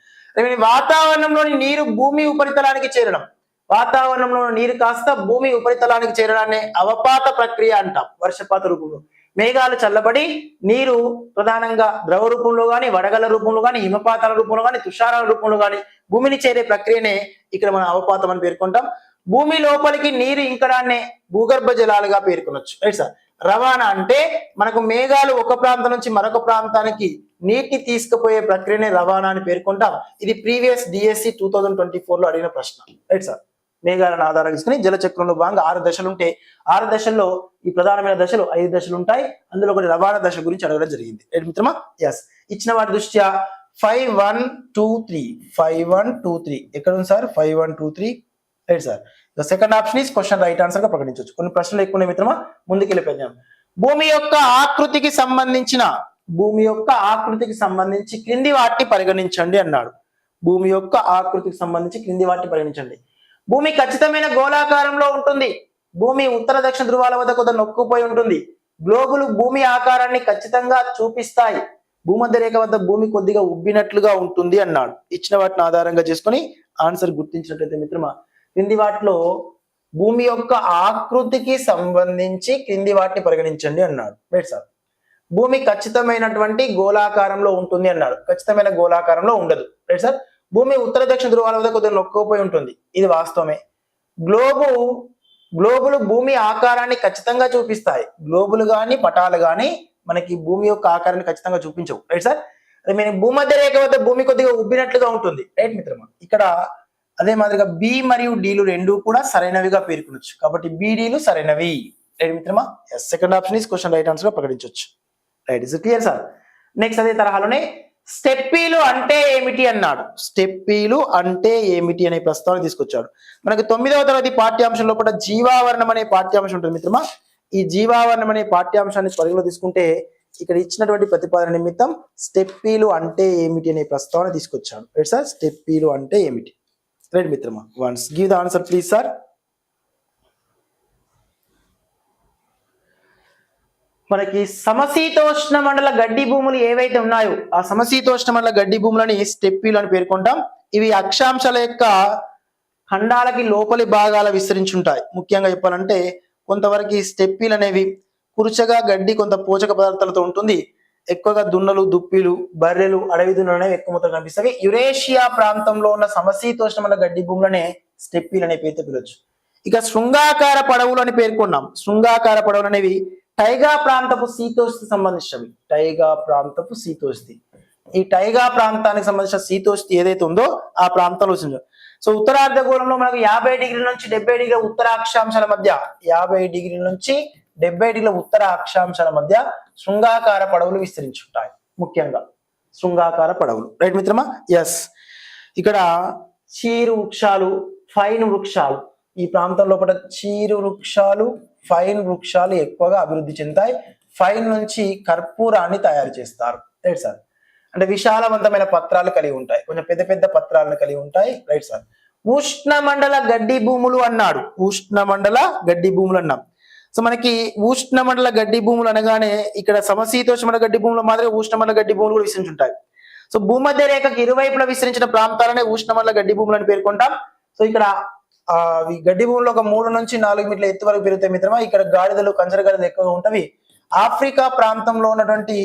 వాతావరణంలోని నీరు భూమి ఉపరితలానికి చేరడం. వాతావరణంలో నీరు కాస్త భూమి ఉపరితలానికి చేరడాన్ని అవపాత ప్రక్రియ అంటాం. వర్షపాత రూపంలో మేఘాలు చల్లబడి నీరు ప్రధానంగా ద్రవ రూపంలో గాని, వడగల రూపంలో గాని, హిమపాతాల రూపంలో గాని, తుషారాల రూపంలో గాని భూమిని చేరే ప్రక్రియనే ఇక్కడ మనం అవపాతం అని పేర్కొంటాం. భూమి లోపలికి నీరు ఇంకడాన్నే భూగర్భ జలాలుగా పేర్కొనొచ్చు. Right sir. రవాణా అంటే మనకు మేఘాలు ఒక ప్రాంతం నుంచి మరొక ప్రాంతానికి నీటిని తీసుకుపోయే ప్రక్రియనే రవాణా అని పేర్కొంటాం. ఇది ప్రీవియస్ డిఎస్సి 2024 లో అడిగిన ప్రశ్న. Right sir. మేఘాలను ఆధారంగా తీసుకుని జలచక్రంలో భాగంగా 6 దశలు ఉంటే 6 దశల్లో ఈ ప్రధానమైన దశలు 5 దశలు ఉంటాయి. అందులో ఒకటి రవాణా దశ గురించి అడగడం జరిగింది. రైట్ మిత్రమా. ఎస్. ఇచ్చిన వాటి దృష్ట్యా 5 1 2 3 5 1 2 3 ఎక్కడ ఉంది sir? 5 1 2 3. Right sir. The second option is question right answer గా ప్రకటించవచ్చు. కొన్ని ప్రశ్నలు ఎక్కువ మిత్రమా, ముందుకెళ్ళిపోయాం. భూమి యొక్క ఆకృతికి సంబంధించి క్రింది వాటిని పరిగణించండి అన్నాడు. భూమి యొక్క ఆకృతికి సంబంధించి క్రింది వాటిని పరిగణించండి. భూమి ఖచ్చితమైన గోళాకారంలో ఉంటుంది. భూమి ఉత్తర దక్షిణ ధృవాల వద్ద కొంత నొక్కుపోయి ఉంటుంది. గ్లోబులు భూమి ఆకారాన్ని ఖచ్చితంగా చూపిస్తాయి. భూమధ్య రేఖ వద్ద భూమి కొద్దిగా ఉబ్బినట్లుగా ఉంటుంది అన్నాడు. ఇచ్చిన వాటిని ఆధారంగా చేసుకుని ఆన్సర్ గుర్తించినట్లయితే మిత్రమా, క్రింది వాటిలో భూమి యొక్క ఆకృతికి సంబంధించి క్రింది వాటిని పరిగణించండి అన్నాడు. Right sir. భూమి ఖచ్చితమైనటువంటి గోళాకారంలో ఉంటుంది అన్నాడు. ఖచ్చితమైన గోళాకారంలో ఉండదు. Right sir. భూమి ఉత్తర దక్షిణ ధృవాల వద్ద కొద్దిగా నొక్కుపోయి ఉంటుంది. ఇది వాస్తవమే. గ్లోబులు భూమి ఆకారాన్ని ఖచ్చితంగా చూపిస్తాయి. గ్లోబులు గాని పటాలు గాని మనకి భూమి యొక్క ఆకారాన్ని ఖచ్చితంగా చూపించవు. Right sir. అదే మీరు భూమధ్య రేఖ వద్ద భూమి కొద్దిగా ఉబ్బినట్లుగా ఉంటుంది. రైట్ మిత్రమా. ఇక్కడ అదే మాదిరిగా బి మరియు డీలు రెండు కూడా సరైనవిగా పేర్కొనొచ్చు. కాబట్టి బీడీలు సరైనవి. రైట్ మిత్రమా. Yes. Second option is question right answer గా ప్రకటించవచ్చు. Right. Is clear sir. Next అదే తరహాలోనే స్టెప్పీలు అంటే ఏమిటి అన్నాడు. స్టెప్పీలు అంటే ఏమిటి అనే ప్రస్తావన తీసుకొచ్చాడు. మనకి 9వ తరగతి పాఠ్యాంశంలో కూడా జీవావరణం అనే పాఠ్యాంశం ఉంటుంది మిత్రమా. ఈ జీవావరణం అనే పాఠ్యాంశాన్ని పరిగణలో తీసుకుంటే ఇక్కడ ఇచ్చినటువంటి ప్రతిపాదన నిమిత్తం స్టెప్పీలు అంటే ఏమిటి అనే ప్రస్తావన తీసుకొచ్చాడు. Right sir. స్టెప్పీలు అంటే ఏమిటి? రైట్ మిత్రమా. Once give the answer please sir. మనకి సమశీతోష్ణ మండల గడ్డి భూములు ఏవైతే ఉన్నాయో ఆ సమశీతోష్ణ మండల గడ్డి భూములని స్టెప్పీలు అని పేర్కొంటాం. ఇవి అక్షాంశాల యొక్క ఖండాలకి లోపలి భాగాల విస్తరించుంటాయి. ముఖ్యంగా చెప్పాలంటే కొంతవరకు స్టెప్పీలు అనేవి కురుచగా గడ్డి కొంత పోషక పదార్థాలతో ఉంటుంది. ఎక్కువగా దున్నలు, దుప్పిలు, బర్రెలు, అడవి దున్నలు అనేవి ఎక్కువ మొత్తం కనిపిస్తాయి. యురేషియా ప్రాంతంలో ఉన్న సమశీతోష్ణ మండల గడ్డి భూములనే స్టెప్పీలు అనే పేరుతో పిలవచ్చు. ఇక శృంగాకార పడవులు అని పేర్కొన్నాం. శృంగాకార పడవులు అనేవి టైగా ప్రాంతపు శీతోష్ణి సంబంధించినవి. టైగా ప్రాంతపు శీతోష్ణి. ఈ టైగా ప్రాంతానికి సంబంధించిన శీతోష్ణి ఏదైతే ఉందో ఆ ప్రాంతంలో వచ్చిందో. సో ఉత్తరార్ధగోళంలో మనకు 50 డిగ్రీల నుంచి 70 డిగ్రీల ఉత్తర అక్షాంశాల మధ్య 50 డిగ్రీల నుంచి 70 డిగ్రీల ఉత్తర అక్షాంశాల మధ్య శృంగాకార పడవులు విస్తరించుంటాయి. ముఖ్యంగా శృంగాకార పడవులు. రైట్ మిత్రమా. ఎస్. ఇక్కడ చీరు వృక్షాలు, ఫైన్ వృక్షాలు, ఈ ప్రాంతం లోపల చీరు వృక్షాలు, ఫైన్ వృక్షాలు ఎక్కువగా అభివృద్ధి చెందుతాయి. ఫైన్ నుంచి కర్పూరాన్ని తయారు చేస్తారు. Right sir. అంటే విశాలవంతమైన పత్రాలు కలిగి ఉంటాయి. కొంచెం పెద్ద పెద్ద పత్రాలను కలిగి ఉంటాయి. Right sir. ఉష్ణమండల గడ్డి భూములు అన్నాడు. ఉష్ణమండల గడ్డి భూములు అన్నాం. సో మనకి ఉష్ణమండల గడ్డి భూములు అనగానే ఇక్కడ సమశీతోష్ణ గడ్డి భూములు మాదిరి ఉష్ణమండల గడ్డి భూములు కూడా విస్తరించుంటాయి. సో భూమధ్య రేఖకి ఇరువైపులా విస్తరించిన ప్రాంతాలనే ఉష్ణమండల గడ్డి భూములు అని పేర్కొంటాం. సో ఇక్కడ ఈ గడ్డి భూములు ఒక 3 నుంచి 4 మీటర్ల ఎత్తు వరకు పెరుగుతాయి మిత్రమా. ఇక్కడ గాడిదలు, కంచర గాడిదలు ఎక్కువగా ఉంటవి. ఆఫ్రికా ప్రాంతంలో ఉన్నటువంటి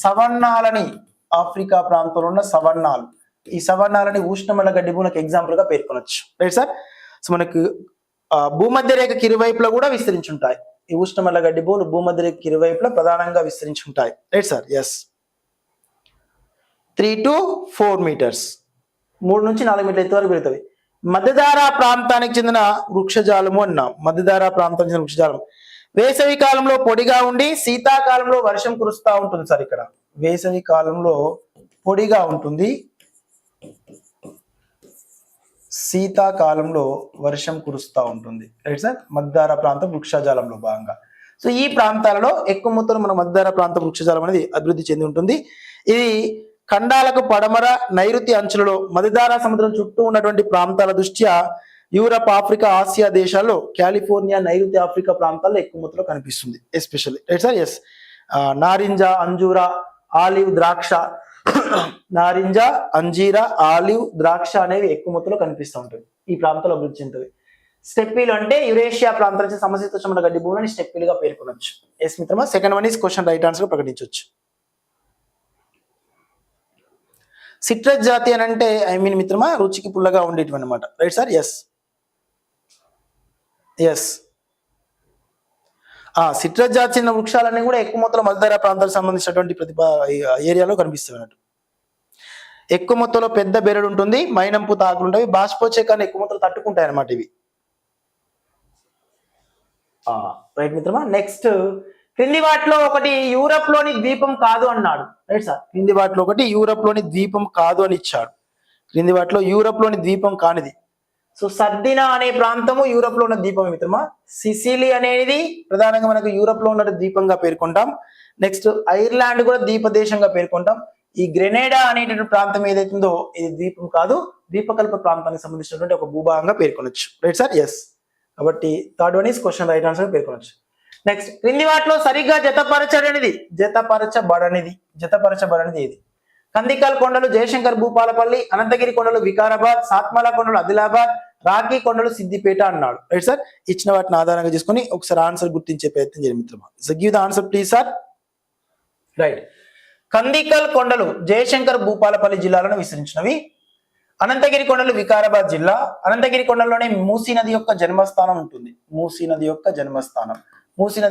సవర్ణాలని, ఆఫ్రికా ప్రాంతంలో ఉన్న సవర్ణాలు, ఈ సవర్ణాలని ఉష్ణమండల గడ్డి భూములకు ఎగ్జాంపుల్ గా పేర్కొనొచ్చు. Right sir. సో మనకు భూమధ్య రేఖకి ఇరువైపులా కూడా విస్తరించుంటాయి. ఈ ఉష్ణమండల గడ్డి భూములు భూమధ్య రేఖకి ఇరువైపులా ప్రధానంగా విస్తరించుంటాయి. Right sir. Yes. 3 to 4 metres, 3 నుంచి 4 మీటర్ల ఎత్తు వరకు పెరుగుతాయి. మధ్యధారా ప్రాంతానికి చెందిన వృక్షజాలము అన్నాం. మధ్యధారా ప్రాంతానికి చెందిన వృక్షజాలం వేసవి కాలంలో పొడిగా ఉండి శీతాకాలంలో వర్షం కురుస్తూ ఉంటుంది సార్. ఇక్కడ వేసవి కాలంలో పొడిగా ఉంటుంది, శీతాకాలంలో వర్షం కురుస్తూ ఉంటుంది, రైట్ సార్. మధ్యార ప్రాంత వృక్షజాలంలో భాగంగా. సో ఈ ప్రాంతాలలో ఎక్కువ మొత్తంలో మన మధ్యార ప్రాంత వృక్షజాలం అనేది అభివృద్ధి చెంది ఉంటుంది. ఇది ఖండాలకు పడమర నైరుతి అంచులలో మధ్యధారా సముద్రం చుట్టూ ఉన్నటువంటి ప్రాంతాల దృష్ట్యా యూరప్, ఆఫ్రికా, ఆసియా దేశాల్లో కాలిఫోర్నియా, నైరుతి ఆఫ్రికా ప్రాంతాల్లో ఎక్కువ మొత్తంలో కనిపిస్తుంది ఎస్పెషల్లీ, రైట్ సార్. ఎస్, నారింజ, అంజూర, ఆలివ్, ద్రాక్ష, నారింజ, అంజీరా, ఆలివ్, ద్రాక్ష అనేవి ఎక్కువ మొత్తంలో కనిపిస్తూ ఉంటాయి ఈ ప్రాంతంలో అభివృద్ధి చెందుతుంది. స్టెప్పీలు అంటే యురేషియా ప్రాంతం నుంచి సమశీతోష్ణ గడ్డి భూములని స్టెప్పీలుగా పేర్కొనొచ్చు. ఎస్ మిత్రమా, second one is question right answer ప్రకటించవచ్చు. సిట్రస్ జాతి అని అంటే ఐ మీన్ మిత్రమా రుచికి పుల్లగా ఉండేటివి అనమాట, right sir. Yes yes, citrus జాతి చెందిన వృక్షాలన్నీ కూడా ఎక్కువ మొత్తంలో మధ్యధరా ప్రాంతాలకు సంబంధించినటువంటి ఏరియాలో కనిపిస్తాయి అన్నట్టు. ఎక్కువ మొత్తంలో పెద్ద బెరడు ఉంటుంది, మైనం పూత ఆకులు ఉంటాయి, బాష్పోచ్చేకాన్ని ఎక్కువ మొత్తంలో తట్టుకుంటాయి అన్నమాట ఇవి. రైట్ మిత్రమా. నెక్స్ట్, క్రింది వాటిలో ఒకటి యూరప్ లోని ద్వీపం కాదు అన్నాడు, రైట్ సార్. క్రింది వాటిలో ఒకటి యూరప్ లోని ద్వీపం కాదు అని ఇచ్చాడు. క్రింది వాటిలో యూరప్ లోని ద్వీపం కానిది. సో సర్దినా అనే ప్రాంతము యూరప్ లో ఉన్న ద్వీపం మిత్రమా. సిసిలీ అనేది ప్రధానంగా మనకు యూరప్ లో ఉన్న ద్వీపంగా పేర్కొంటాం. నెక్స్ట్, ఐర్లాండ్ కూడా ద్వీప దేశంగా పేర్కొంటాం. ఈ గ్రెనేడా అనేటువంటి ప్రాంతం ఏదైతుందో ఇది ద్వీపం కాదు, ద్వీపకల్ప ప్రాంతానికి సంబంధించినటువంటి ఒక భూభాగంగా పేర్కొనొచ్చు, రైట్ సార్. ఎస్, కాబట్టి third one is question right answer పేర్కొనొచ్చు. నెక్స్ట్, క్రింది వాటిలో సరిగ్గా జతపరచబడనిది ఏది? కందికల్ కొండలు జయశంకర్ భూపాలపల్లి, అనంతగిరి కొండలు వికారాబాద్, సాత్మల కొండలు ఆదిలాబాద్, రాఖీ కొండలు సిద్దిపేట అన్నాడు, రైట్ సార్. ఇచ్చిన వాటిని ఆధారంగా చేసుకుని ఒకసారి ఆన్సర్ గుర్తించే ప్రయత్నం చేయండి మిత్రమా. So give the answer please sir. Right, Kandikal కొండలు జయశంకర్ భూపాలపల్లి జిల్లాలను విస్తరించినవి. అనంతగిరి కొండలు వికారాబాద్ జిల్లా. అనంతగిరి కొండల్లోనే మూసీ నది యొక్క జన్మస్థానం ఉంటుంది. మూసీ నది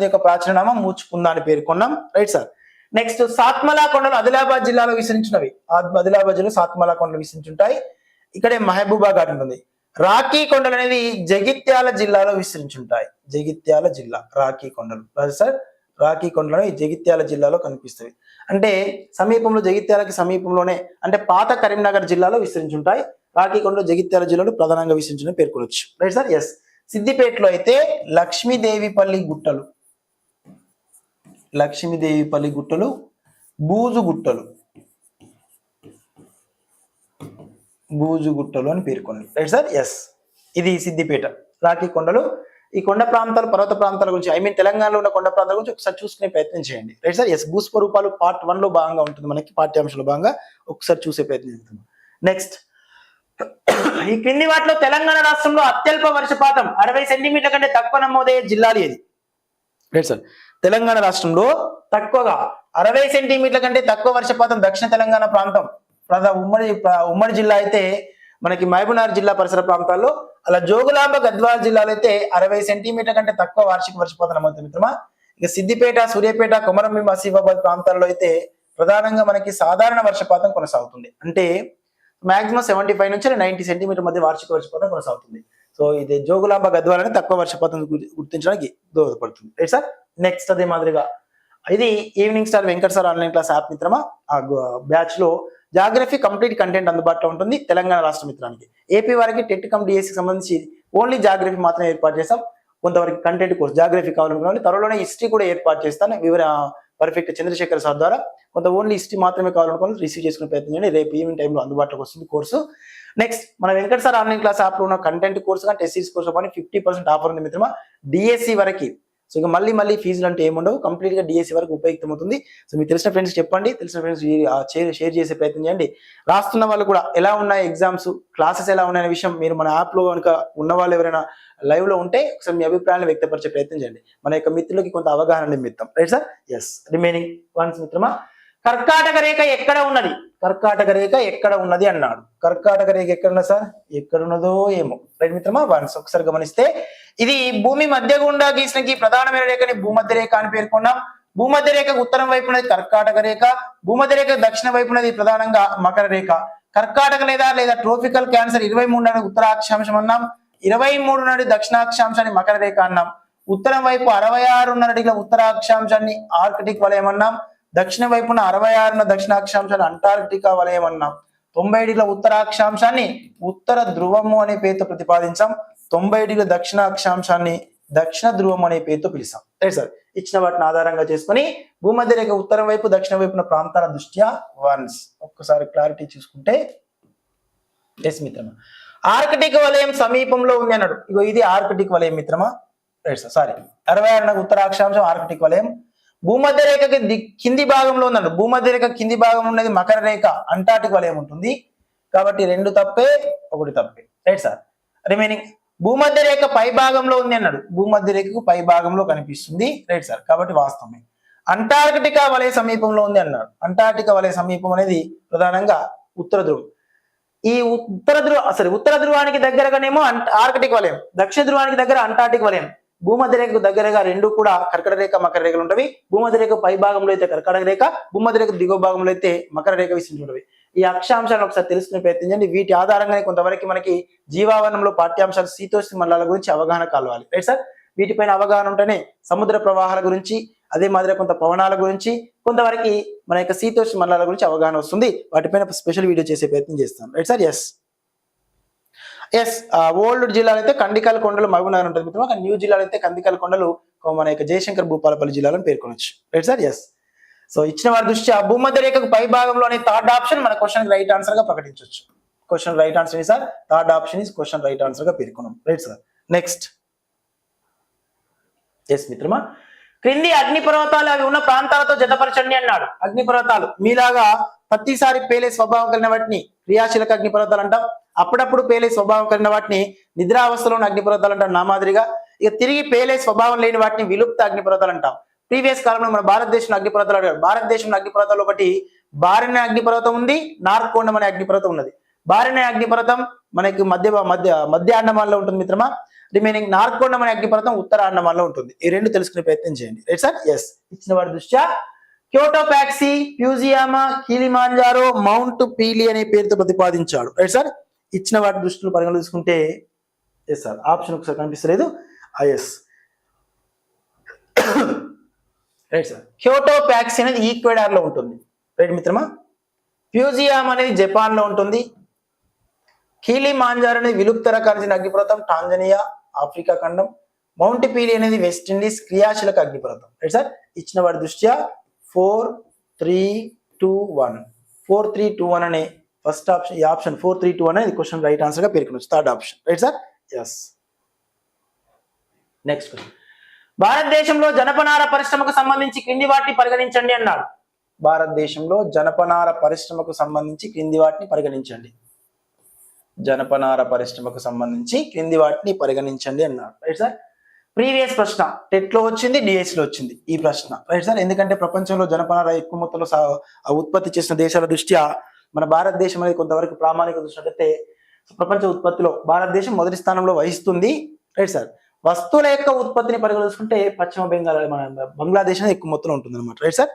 యొక్క ప్రాచీన నామం మూచుకుంద అని పేర్కొన్నాం, రైట్ సార్. నెక్స్ట్, సాత్మల కొండలు ఆదిలాబాద్ జిల్లాలో విస్తరించినవి. ఆదిలాబాద్ జిల్లా సాత్మల కొండలు విస్తరించుంటాయి. ఇక్కడే మహబూబా ఘాట్ ఉంటుంది. రాఖీ కొండలు అనేది జగిత్యాల జిల్లాలో విస్తరించుంటాయి. జగిత్యాల జిల్లా రాఖీ కొండలు, రైట్ సార్. రాఖీ కొండలు ఈ జగిత్యాల జిల్లాలో కనిపిస్తాయి. అంటే సమీపంలో, జగిత్యాలకి సమీపంలోనే, అంటే పాత కరీంనగర్ జిల్లాలో విస్తరించుంటాయి. రాఖీ కొండలు జగిత్యాల జిల్లాలో ప్రధానంగా విస్తరించిన పేర్కొనవచ్చు, రైట్ సార్. ఎస్, సిద్దిపేటలో అయితే లక్ష్మీదేవిపల్లి గుట్టలు, బూజు గుట్టలు అని పేర్కొంది, రైట్ సార్. ఎస్, ఇది సిద్దిపేట. రాఖీ కొండలు, ఈ కొండ ప్రాంతాలు, పర్వత ప్రాంతాల గురించి, ఐ మీన్ తెలంగాణలో ఉన్న కొండ ప్రాంతాల గురించి ఒకసారి చూసుకునే ప్రయత్నం చేయండి, రైట్ సార్. ఎస్, భూస్వరూపాలు పార్ట్ 1 లో భాగంగా ఉంటుంది, మనకి పాఠ్యాంశంలో భాగంగా ఒకసారి చూసే ప్రయత్నం చేస్తున్నాం. నెక్స్ట్, ఈ క్రింది వాటిలో తెలంగాణ రాష్ట్రంలో అత్యల్ప వర్షపాతం 60 సెంటీమీటర్ల కంటే తక్కువ నమోదయ్యే జిల్లాలు ఏది? రైట్ సార్, తెలంగాణ రాష్ట్రంలో తక్కువగా 60 సెంటీమీటర్ల కంటే తక్కువ వర్షపాతం దక్షిణ తెలంగాణ ప్రాంతం. ఉమ్మడి జిల్లా అయితే మనకి మహబూబ్నగర్ జిల్లా పరిసర ప్రాంతాల్లో, అలా జోగులాంబ గద్వాల జిల్లాలో అయితే 60 సెంటీమీటర్ల కంటే తక్కువ వార్షిక వర్షపాతం నమోదు మిత్రమా. ఇక సిద్దిపేట, సూర్యాపేట, కొమరంభీం, ఆసిఫాబాద్ ప్రాంతాల్లో అయితే ప్రధానంగా మనకి సాధారణ వర్షపాతం కొనసాగుతుంది. అంటే మాక్సిమం 75 నుంచి 90 సెంటీమీటర్ మధ్య వార్షిక వర్షపాతం కొనసాగుతుంది. సో ఇది జోగులాంబ గద్వాల అనేది తక్కువ వర్షపాతం గుర్తించడానికి దోహదపడుతుంది, రైట్ సార్. నెక్స్ట్, అదే మాదిరిగా ఇది evening star Venkat sir online class app మిత్రమా. ఆ బ్యాచ్ లో జాగ్రఫీ కంప్లీట్ కంటెంట్ అందుబాటులో ఉంటుంది తెలంగాణ రాష్ట్ర మిత్రానికి. ఏపీ వారికి టెట్ కమ్ డిఎస్సికి సంబంధించి ఓన్లీ జాగ్రఫీ మాత్రమే ఏర్పాటు చేస్తాం. కొంతవరకు కంటెంట్ కోర్స్ జాగ్రఫీ కావాలనుకున్న త్వరలోనే హిస్టరీ కూడా ఏర్పాటు చేస్తాను. పర్ఫెక్ట్ చంద్రశేఖర్ సార్ ద్వారా కొంత ఓన్లీ హిస్టరీ మాత్రమే కావాలనుకుని రిసీవ్ చేసుకునే ప్రయత్నం చేయండి. రేపు ఈవినింగ్ టైంలో అందుబాటులోకి వస్తుంది కోర్సు. నెక్స్ట్, మన Venkat sir online class app లో ఉన్న కంటెంట్ కోర్సు కానీ టెస్ట్ సిరీస్ కోర్సు కానీ 50% ఆఫర్ ఉంది మిత్రమా డిఎస్సి వరకు. సో ఇక మళ్ళీ ఫీజులు అంటే ఏముండవు, కంప్లీట్ గా డిఎస్సి వరకు ఉపయుక్తమవుతుంది. సో మీకు తెలిసిన ఫ్రెండ్స్ చెప్పండి, తెలిసిన ఫ్రెండ్స్ షేర్ చేసే ప్రయత్నం చేయండి. రాస్తున్న వాళ్ళు కూడా ఎలా ఉన్నాయి ఎగ్జామ్స్, క్లాసెస్ ఎలా ఉన్నాయనే విషయం మీరు మన యాప్ లో కనుక ఉన్న వాళ్ళు ఎవరైనా లైవ్ లో ఉంటే ఒకసారి మీ అభిప్రాయాలను వ్యక్తపరిచే ప్రయత్నం చేయండి. మన యొక్క మిత్రులకి కొంత అవగాహన నిమిత్తం, right sir. Yes, remaining ones మిత్రమా, కర్కాటక రేఖ ఎక్కడ ఉన్నది? కర్కాటక రేఖ ఎక్కడ ఉన్నది అన్నాడు. కర్కాటక రేఖ ఎక్కడ ఉన్నది సార్? ఎక్కడున్నదో ఏమో, రైట్ మిత్రమా. వన్స్ ఒకసారి గమనిస్తే ఇది భూమి మధ్య గుండా గీసిన ప్రధానమైన రేఖని భూమధ్య రేఖ అని పేర్కొన్నాం. భూమధ్య రేఖ ఉత్తరం వైపునది కర్కాటక రేఖ, భూమధ్య రేఖ దక్షిణ వైపునది ప్రధానంగా మకర రేఖ. కర్కాటక లేదా ట్రోపికల్ క్యాన్సర్ 23 నాటి ఉత్తర అక్షాంశం అన్నాం, 23 నాటి దక్షిణాక్షాంశాన్ని మకర రేఖ అన్నాం. ఉత్తరం వైపు 66 డిగ్రీల ఉత్తర అక్షాంశాన్ని ఆర్కిటిక్ వలయం అన్నాం. దక్షిణ వైపున 66 దక్షిణాక్షాంశాన్ని అంటార్కిటికా వలయం అన్నాం. 90 డిగ్రీల ఉత్తర అక్షాంశాన్ని ఉత్తర ధ్రువము అనే పేరుతో ప్రతిపాదించాం. 90 డిగ్రీల దక్షిణ అక్షాంశాన్ని దక్షిణ ధ్రువం అనే పేరుతో పిలుస్తాం. Right sir. ఇచ్చిన వాటిని ఆధారంగా చేసుకుని భూమధ్య రేఖ ఉత్తరం వైపు దక్షిణ వైపున ప్రాంతాల దృష్ట్యా వన్స్ ఒక్కసారి క్లారిటీ చూసుకుంటే ఎస్ మిత్రమా, ఆర్కిటిక్ వలయం సమీపంలో ఉంది అన్నాడు. ఇగో ఇది ఆర్కిటిక్ వలయం మిత్రమా. Right sir. సారీ 66 ఉత్తర అక్షాంశం ఆర్కిటిక్ వలయం. భూమధ్య రేఖకి కింది భాగంలో ఉందన్నాడు. భూమధ్య రేఖ కింది భాగంలో ఉన్నది మకర రేఖ అంటార్టిక్ వలయం ఉంటుంది. కాబట్టి 2 తప్పే 1 తప్పే. Right sir. రిమైనింగ్ భూమధ్య రేఖ పై భాగంలో ఉంది అన్నాడు. భూమధ్య రేఖకు పై భాగంలో కనిపిస్తుంది. Right sir. కాబట్టి వాస్తవమే. అంటార్కిటికా వలయ సమీపంలో ఉంది అన్నాడు. అంటార్కిటికా వలయ సమీపం అనేది ప్రధానంగా ఉత్తర ధ్రువం. ఈ ఉత్తర ధ్రువానికి దగ్గరగానేమో ఆర్కిటిక్ వలయం, దక్షిణ ధ్రువానికి దగ్గర అంటార్కిటిక్ వలయం. భూమధ్య రేఖకు దగ్గరగా 2 కూడా కర్కట రేఖ మకర రేఖలు ఉంటవి. భూమధ్య రేఖ పై భాగంలో అయితే కర్కట రేఖ, భూమధ్య రేఖ దిగువ భాగంలో అయితే మకర రేఖ విస్తరించి ఈ అక్షాంశాలను ఒకసారి తెలుసుకునే ప్రయత్నించండి. వీటి ఆధారంగానే కొంతవరకు మనకి జీవావరణంలో పాఠ్యాంశాలు శీతోష్ణ మండలాల గురించి అవగాహన కలవాలి. Right sir. వీటిపైన అవగాహన ఉంటేనే సముద్ర ప్రవాహాల గురించి, అదే మాదిరిగా కొంత పవనాల గురించి, కొంతవరకు మన యొక్క శీతోష్ణ మండలాల గురించి అవగాహన వస్తుంది. వాటిపైన స్పెషల్ వీడియో చేసే ప్రయత్నం చేస్తాం. Right sir. ఎస్ ఓల్డ్ జిల్లాలో అయితే కందికల కొండలు మహబూబ్నగర్ ఉంటుంది మిత్రమా. న్యూ జిల్లాలో అయితే కందికల కొండలు మన యొక్క జయశంకర్ భూపాలపల్లి జిల్లాలో పేర్కొనొచ్చు. Right sir. సో ఇచ్చిన వారి దృష్ట్యా భూమధ్య రేఖకు పై భాగంలోనే థర్డ్ ఆప్షన్ మన క్వశ్చన్ రైట్ ఆన్సర్ గా ప్రకటించవచ్చు. Question right answer sir. Third option is question right answer గా పేర్కొన్నాం. Right sir. నెక్స్ట్ ఎస్ మిత్రమా, క్రింది అగ్నిపర్వతాలు అవి ఉన్న ప్రాంతాలతో జతపరచండి అన్నాడు. అగ్నిపర్వతాలు మీలాగా ప్రతిసారి పేలే స్వభావం కలిగిన వాటిని క్రియాశీలక అగ్నిపర్వతాలు అంటాం. అప్పుడప్పుడు పేలే స్వభావం కలిగిన వాటిని నిద్రావస్థలోని అగ్నిపర్వతాలు అంటాం నామాదిరిగా. ఇక తిరిగి పేలే స్వభావం లేని వాటిని విలుప్త అగ్నిపర్వతాలు అంటాం. ప్రీవియస్ కాలంలో మన భారతదేశంలో అగ్నిపర్వతాలు అడిగారు. భారతదేశంలో అగ్నిపర్వతాలు ఒకటి బారిన అగ్నిపర్వతం ఉంది, నార్కోండం అనే అగ్నిపర్వతం ఉన్నది. బారిన అగ్నిపర్వతం మనకి మధ్య అండమాన్లో ఉంటుంది మిత్రమా. రిమైనింగ్ నార్కోండం అనే అగ్నిపర్వతం ఉత్తర అండమాన్లో ఉంటుంది. ఈ 2 తెలుసుకునే ప్రయత్నం చేయండి. Right sir. ఇచ్చిన వారి దృష్ట్యా క్యోటోపాక్సీ, ఫ్యూజియామా, కిలిమాంజారో, మౌంట్ పీలి అనే పేరుతో ప్రతిపాదించాడు. Right sir. ఇచ్చిన వాటి దృష్టిలో పరిగణన తీసుకుంటే ఎస్ సార్. ఆప్షన్ ఒకసారి కనిపిస్తలేదు. Right sir. క్యోటోపాక్సీ అనేది ఈక్వెడార్ లో ఉంటుంది. రైట్ మిత్రమా. ఫ్యూజియామా అనేది జపాన్ లో ఉంటుంది. కిలిమాంజారో అనేది విలుప్త రకానికి అగ్నిపర్వతం, టాంజానియా ఆఫ్రికా ఖండం. మౌంట్ పీలి అనేది వెస్ట్ ఇండీస్ క్రియాశీలక అగ్నిపర్వతం. Right sir. ఇచ్చిన వాటి దృష్ట్యా 4, 3, 2, 1 4, 3, 2, 1 అనే ఫస్ట్ ఆప్షన్. ఈ ఆప్షన్ 4, 3, 2 అనేది క్వశ్చన్ రైట్ ఆన్సర్ గా పేర్కొనొచ్చు. Third option. Right sir. Next question, భారతదేశంలో జనపనార పరిశ్రమకు సంబంధించి క్రింది వాటిని పరిగణించండి అన్నాడు. భారతదేశంలో జనపనార పరిశ్రమకు సంబంధించి క్రింది వాటిని పరిగణించండి. జనపనార పరిశ్రమకు సంబంధించి క్రింది వాటిని పరిగణించండి అన్నాడు. Right sir. ప్రీవియస్ ప్రశ్న టెట్ లో వచ్చింది, డిఎస్ లో వచ్చింది ఈ ప్రశ్న. Right sir. ఎందుకంటే ప్రపంచంలో జనపనార ఎక్కువ మొత్తంలో ఉత్పత్తి చేసిన దేశాల దృష్ట్యా మన భారతదేశం అనేది కొంతవరకు ప్రామాణిక దృష్టి ప్రపంచ ఉత్పత్తిలో భారతదేశం మొదటి స్థానంలో వహిస్తుంది. Right sir. వస్తువుల యొక్క ఉత్పత్తిని పరిగణించుకుంటే పశ్చిమ బెంగాల్ మన బంగ్లాదేశ్ అనేది ఎక్కువ మొత్తంలో ఉంటుంది అనమాట. Right sir.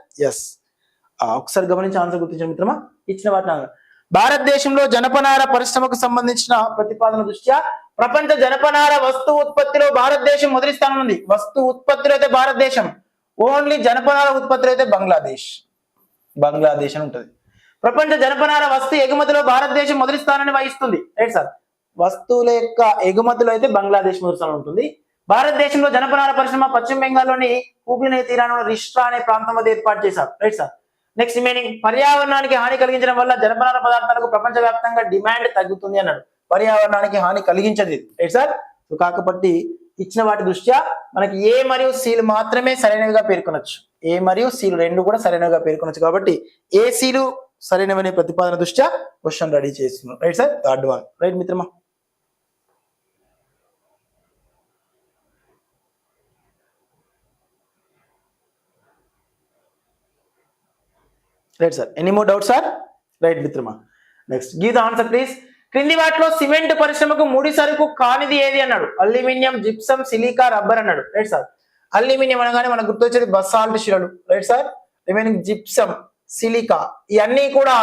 ఒకసారి గమనించి ఆన్సర్ గుర్తించండి మిత్రమా. ఇచ్చిన వాటిని భారతదేశంలో జనపనార పరిశ్రమకు సంబంధించిన ప్రతిపాదన దృష్ట్యా ప్రపంచ జనపనార వస్తు ఉత్పత్తిలో భారతదేశం మొదటి స్థానం ఉంది. వస్తు ఉత్పత్తిలో అయితే భారతదేశం, ఓన్లీ జనపనార ఉత్పత్తిలో అయితే బంగ్లాదేశ్ అని ఉంటుంది. ప్రపంచ జనపనార వస్తు ఎగుమతిలో భారతదేశం మొదటి స్థానాన్ని వహిస్తుంది. Right sir. వస్తువుల యొక్క ఎగుమతిలో అయితే బంగ్లాదేశ్ మొదటి స్థానం ఉంటుంది. భారతదేశంలో జనపనార పరిశ్రమ పశ్చిమ బెంగాల్లోని హూగ్లీ తీరాన రిష్ట్రా అనే ప్రాంతం వద్ద ఏర్పాటు చేశారు. Right sir. నెక్స్ట్ రిమైనింగ్, పర్యావరణానికి హాని కలిగించడం వల్ల జనపనార పదార్థాలకు ప్రపంచవ్యాప్తంగా డిమాండ్ తగ్గుతుంది అన్నాడు. పర్యావరణానికి హాని కలిగించదు. Right sir. కాబట్టి ఇచ్చిన వాటి దృష్ట్యా మనకి ఏ మరియు సీలు మాత్రమే సరైనవిగా పేర్కొనొచ్చు. ఏ మరియు సీలు 2 కూడా సరైనవిగా పేర్కొనొచ్చు. కాబట్టి ఏ సీలు సరైనవనే ప్రతిపాదన దృష్ట్యా క్వశ్చన్ రెడీ చేస్తున్నాం. Right sir. Third one. Right మిత్రమా. Right sir. Any more doubt sir? Right మిత్రమా. Next give the answer please. క్రింది వాటిలో సిమెంట్ పరిశ్రమకు ముడి సరుకు కానిది ఏది అన్నాడు. అల్యూమినియం, జిప్సం, సిలికా, రబ్బర్ అన్నాడు. Right sir. అల్యూమినియం అనగానే మనకు గుర్తొచ్చేది బసాల్ట్ శిలలు. Right sir. Remaining gypsum, silica ఇవన్నీ కూడా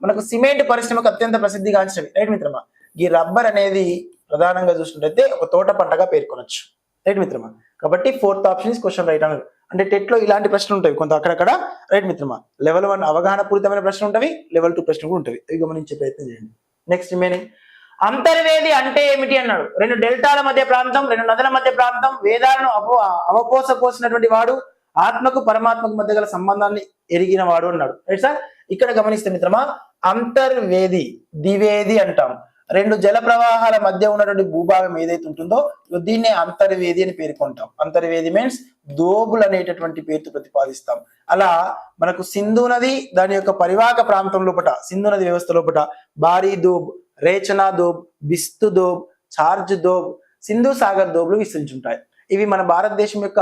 మనకు సిమెంట్ పరిశ్రమకు అత్యంత ప్రసిద్ధిగాంచినవి. రైట్ మిత్రమా. ఈ రబ్బర్ అనేది ప్రధానంగా చూసినట్లయితే ఒక తోట పంటగా పేర్కొనొచ్చు. రైట్ మిత్రమా. కాబట్టి 4th option is question right అన్నారు. అంటే టెట్ లో ఇలాంటి ప్రశ్నలు ఉంటాయి కొంత అక్కడక్కడ. రైట్ మిత్రమా, లెవెల్ 1 అవగాహన పూరితమైన ప్రశ్నలు ఉంటాయి, లెవెల్ 2 ప్రశ్నలు కూడా ఉంటాయి. ఇవి గమనించే ప్రయత్నం చేయండి. నెక్స్ట్ రిమైనింగ్ అంతర్వేది అంటే ఏమిటి అన్నాడు. రెండు డెల్టాల మధ్య ప్రాంతం, రెండు నదుల మధ్య ప్రాంతం, వేదాలను అవపోసపోసినటువంటి వాడు, ఆత్మకు పరమాత్మకు మధ్య గల సంబంధాన్ని ఎరిగిన వాడు అన్నాడు. Right sir. ఇక్కడ గమనిస్తే మిత్రమా, అంతర్వేది ద్వివేది అంటాం. రెండు జల ప్రవాహాల మధ్య ఉన్నటువంటి భూభాగం ఏదైతే ఉంటుందో దీన్నే అంతర్వేది అని పేర్కొంటాం. అంతర్వేది మీన్స్ దోబులు అనేటటువంటి పేరుతో ప్రతిపాదిస్తాం. అలా మనకు సింధు నది దాని యొక్క పరివాహక ప్రాంతం లోపట, సింధు నది వ్యవస్థ లోపట బారీ దోబ్, రేచనా దోబ్, బిస్తు దోబ్, చార్జ్ దోబ్, సింధు సాగర్ దోబులు విస్తరించుంటాయి. ఇవి మన భారతదేశం యొక్క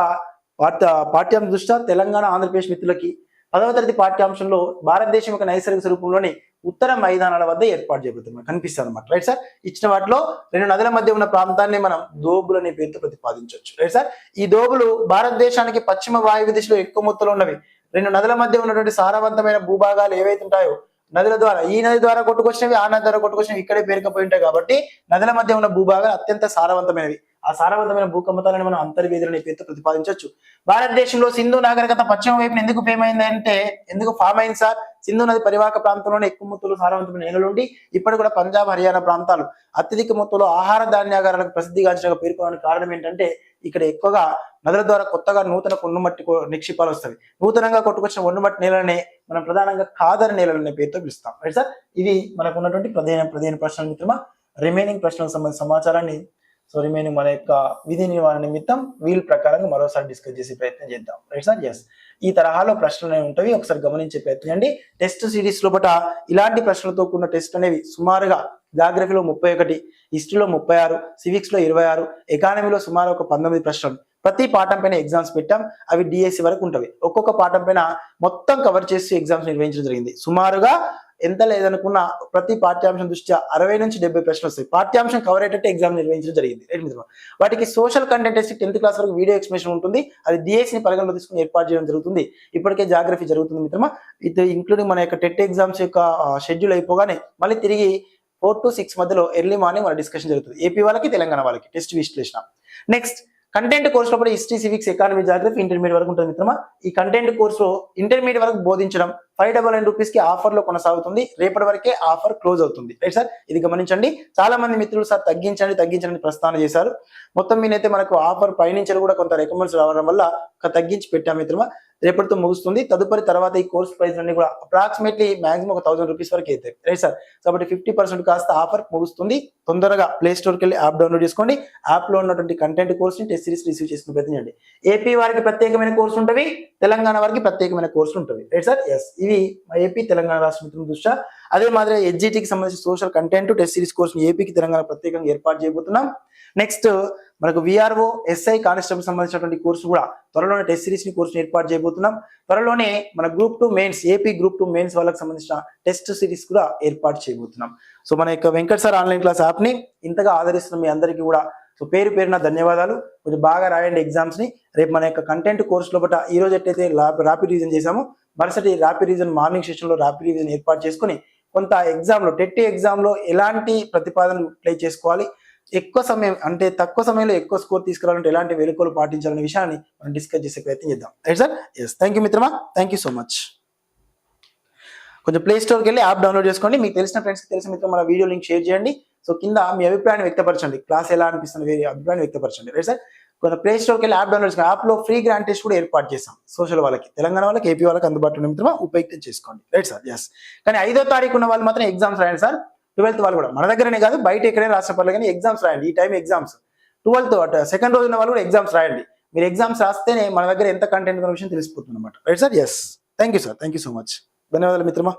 పాఠ్యాంశ దృష్ట్యా తెలంగాణ ఆంధ్రప్రదేశ్ మిత్రులకి 10వ తరగతి పాఠ్యాంశంలో భారతదేశం యొక్క నైసర్గిక స్వరూపంలోని ఉత్తర మైదానాల వద్ద ఏర్పాటు చేయబడుతుంది, కనిపిస్తుంది అనమాట. Right sir. ఇచ్చిన వాటిలో రెండు నదుల మధ్య ఉన్న ప్రాంతాన్ని మనం దోబులు అనే పేరుతో ప్రతిపాదించవచ్చు. Right sir. ఈ దోబులు భారతదేశానికి పశ్చిమ వాయువ్య దిశలో ఎక్కువ మొత్తంలో ఉన్నవి. రెండు నదుల మధ్య ఉన్నటువంటి సారవంతమైన భూభాగాలు ఏవైతే ఉంటాయో నదుల ద్వారా, ఈ నది ద్వారా కొట్టుకొచ్చినవి, ఆ నది ద్వారా కొట్టుకొచ్చినవి ఇక్కడే పేరుకపోయి ఉంటాయి. కాబట్టి నదుల మధ్య ఉన్న భూభాగాలు అత్యంత సారవంతమైనవి. ఆ సారవంతమైన భూకంపతాలను మనం అంతర్వేదులు అనే పేరుతో ప్రతిపాదించవచ్చు. భారతదేశంలో సింధు నాగరికత పశ్చిమ వైపున ఎందుకు ఫేమ్ అయింది అంటే, ఎందుకు ఫామ్ అయింది సార్? సింధు నది పరివాహక ప్రాంతంలోనే ఎక్కువ మొత్తంలో సారవంతమైన నేలలు ఉండి ఇప్పటి కూడా పంజాబ్, హర్యానా ప్రాంతాలు అత్యధిక మొత్తంలో ఆహార ధాన్యాగారాలకు ప్రసిద్ధిగాంచిన పేర్కొనడానికి కారణం ఏంటంటే, ఇక్కడ ఎక్కువగా నదుల ద్వారా కొత్తగా నూతన కొన్నుమట్టి నిక్షిపాలు వస్తాయి. నూతనంగా కొట్టుకొచ్చిన ఒండుమట్టి నేలనే మనం ప్రధానంగా కాదర నేలలు అనే పేరుతో పిలుస్తాం. Right sir. ఇది మనకు ఉన్నటువంటి ప్రధాన ప్రశ్నల మిత్రమా. రిమైనింగ్ ప్రశ్నలకు సంబంధించిన సమాచారాన్ని రిమైనింగ్ మన యొక్క విధి నిర్వహణ నిమిత్తం వీల్ ప్రకారంగా మరోసారి డిస్కస్ చేసే ప్రయత్నం చేద్దాం. Right sir. ఎస్, ఈ తరహాలో ప్రశ్నలు అనేవి ఉంటాయి, ఒకసారి గమనించే ప్రయత్నం చేయండి. టెస్ట్ సిరీస్ లోపల ఇలాంటి ప్రశ్నలతో కూడిన టెస్ట్ అనేవి సుమారుగా జాగ్రఫీలో 31, హిస్టరీలో 36, సివిక్స్ లో 26, ఎకానమీలో సుమారు ఒక 19 ప్రశ్నలు. ప్రతి పాఠం పైన ఎగ్జామ్స్ పెట్టాం, అవి డిఎస్సి వరకు ఉంటవి. ఒక్కొక్క పాఠం పైన మొత్తం కవర్ చేసి ఎగ్జామ్స్ నిర్వహించడం జరిగింది. సుమారుగా ఎంత లేదనుకున్న ప్రతి పాఠ్యాంశం దృష్ట్యా 60 నుంచి 70 ప్రశ్నలు వస్తాయి. పాఠ్యాంశం కవర్ అయ్యేటట్టు ఎగ్జామ్ నిర్వహించడం జరిగింది. వాటికి social content test 10th class వరకు వీడియో ఎక్స్ప్లెనేషన్ ఉంటుంది, అది డిఎస్సిని పరిగణలో తీసుకుని ఏర్పాటు చేయడం జరుగుతుంది. ఇప్పటికే జాగ్రఫీ జరుగుతుంది మిత్రమా. ఇది ఇంక్లూడింగ్ మన యొక్క టెట్ ఎగ్జామ్స్ యొక్క షెడ్యూల్ అయిపోగానే మళ్ళీ తిరిగి 4 to 6 మధ్యలో ఎర్లీ మార్నింగ్ మన డిస్కషన్ జరుగుతుంది. ఏపీ వాళ్ళకి, తెలంగాణ వాళ్ళకి టెస్ట్ విశ్లేషణ. నెక్స్ట్ కంటెంట్ కోర్స్ లో history, civics, economy, geography intermediate వరకు ఉంటుంది మిత్రమా. ఈ కంటెంట్ కోర్సు ఇంటర్మీడియట్ వరకు బోధించడం 599 రూపీస్ కి ఆఫర్ లో కొనసాగుతుంది. రేపటి వరకే ఆఫర్ క్లోజ్ అవుతుంది. Right sir. ఇది గమనించండి. చాలా మంది మిత్రులు సార్ తగ్గించండి ప్రస్తావన చేశారు. మొత్తం మీనైతే మనకు ఆఫర్ పైనుంచి కూడా కొంత రికమెండ్స్ రావడం వల్ల తగ్గించి పెట్టాం మిత్రమా. రేపటితో ముగుస్తుంది. తదుపరి తర్వాత ఈ కోర్స్ ప్రైస్ అన్ని కూడా అప్రాక్సిమేట్లీ మాక్సిమం ఒక 1000 రూపీస్ వరకు అవుతాయి. Right sir. కాబట్టి 50% కాస్త ఆఫర్ ముగుస్తుంది. తొందరగా ప్లే స్టోర్కి వెళ్ళి యాప్ డౌన్లోడ్ చేసుకోండి. యాప్ లో ఉన్నటువంటి కంటెంట్ కోర్స్ ని టెస్ట్ సిరీస్ రిసీవ్ చేసుకునే ప్రయత్నం చేయండి. ఏపీ వారికి ప్రత్యేకమైన కోర్సు ఉంటుంది, తెలంగాణ వారికి ప్రత్యేకమైన కోర్సులు ఉంటుంది. Right sir. ఎస్, ఇవి ఏపీ తెలంగాణ రాష్ట్ర మిత్రుల దృష్ట్యా. అదే మాదిరి హెచ్జిటికి సంబంధించి social content test series course ఏపీకి తెలంగాణ ప్రత్యేకంగా ఏర్పాటు చేయబోతున్నాం. నెక్స్ట్ మనకు విఆర్ఓ, ఎస్ఐ, కానిస్టేబుల్ సంబంధించినటువంటి కోర్సు కూడా త్వరలోనే టెస్ట్ సిరీస్ ని కోర్సుని ఏర్పాటు చేయబోతున్నాం. త్వరలోనే మన group 2 mains, AP group 2 mains వాళ్ళకి సంబంధించిన టెస్ట్ సిరీస్ కూడా ఏర్పాటు చేయబోతున్నాం. సో మన యొక్క Venkat sir online class app ని ఇంతగా ఆదరిస్తున్న మీ అందరికీ కూడా పేరు పేరున ధన్యవాదాలు. కొంచెం బాగా రాయండి ఎగ్జామ్స్ ని. రేపు మన యొక్క కంటెంట్ కోర్సు లోపల ఈ రోజు ఎట్లయితే ర్యాపిడ్ రివిజన్ చేసామో, మరుసటి ర్యాపిడ్ రివిజన్ మార్నింగ్ సెషన్ లో ర్యాపిడ్ రివిజన్ ఏర్పాటు చేసుకుని కొంత ఎగ్జామ్ లో టెట్ ఎగ్జామ్ లో ఎలాంటి ప్రతిపాదనలు ప్లే చేసుకోవాలి, ఎక్కువ సమయం అంటే తక్కువ సమయంలో ఎక్కువ స్కోర్ తీసుకురావాలంటే ఎలాంటి వెలుకోలు పాటించాలనే విషయాన్ని మనం డిస్కస్ చేసే ప్రయత్నం చేద్దాం. Right sir. Yes, thank you మిత్రమా. Thank you so much. కొంచెం ప్లే స్టోర్కి వెళ్ళి యాప్ డౌన్లోడ్ చేసుకోండి. మీకు తెలిసిన ఫ్రెండ్స్కి తెలిసిన మిత్రం మన వీడియో లింక్ షేర్ చేయండి. సో కింద మీ అభిప్రాయాన్ని వ్యక్తపరచండి, క్లాస్ ఎలా అనిపిస్తుంది వేరే అభిప్రాయాన్ని వ్యక్తపరచండి. Right sir. కొంచెం ప్లే స్టోర్కి వెళ్ళి యాప్ డౌన్లోడ్ చేసుకోండి. యాప్ లో ఫ్రీ గ్రాండ్ టెస్ట్ కూడా ఏర్పాటు చేసాం. సోషల్ వాళ్ళకి, తెలంగాణ వాళ్ళకి, ఏపీ వాళ్ళకి అందుబాటులో ఉన్న మిత్రమా ఉపయోగం చేసుకోండి. Right sir. ఎస్, కానీ 5వ తారీఖు ఉన్న వాళ్ళు మాత్రం ఎగ్జామ్స్ రాయండి సార్. 12th వాళ్ళు కూడా మన దగ్గరనే కాదు, బయట ఎక్కడైనా రాష్ట్ర పర్లేదు కానీ ఎగ్జామ్స్ రాయండి. ఈ టైం ఎగ్జామ్స్ 12th సెకండ్ రోజు ఉన్న వాళ్ళు కూడా ఎగ్జామ్స్ రాయండి. మీరు ఎగ్జామ్స్ రాస్తేనే మన దగ్గర ఎంత కంటెంట్ ఉన్న విషయం తెలిసిపోతుంది అనమాట. Right sir. Yes, thank you sir. Thank you so much. ధన్యవాదాలు మిత్రమా.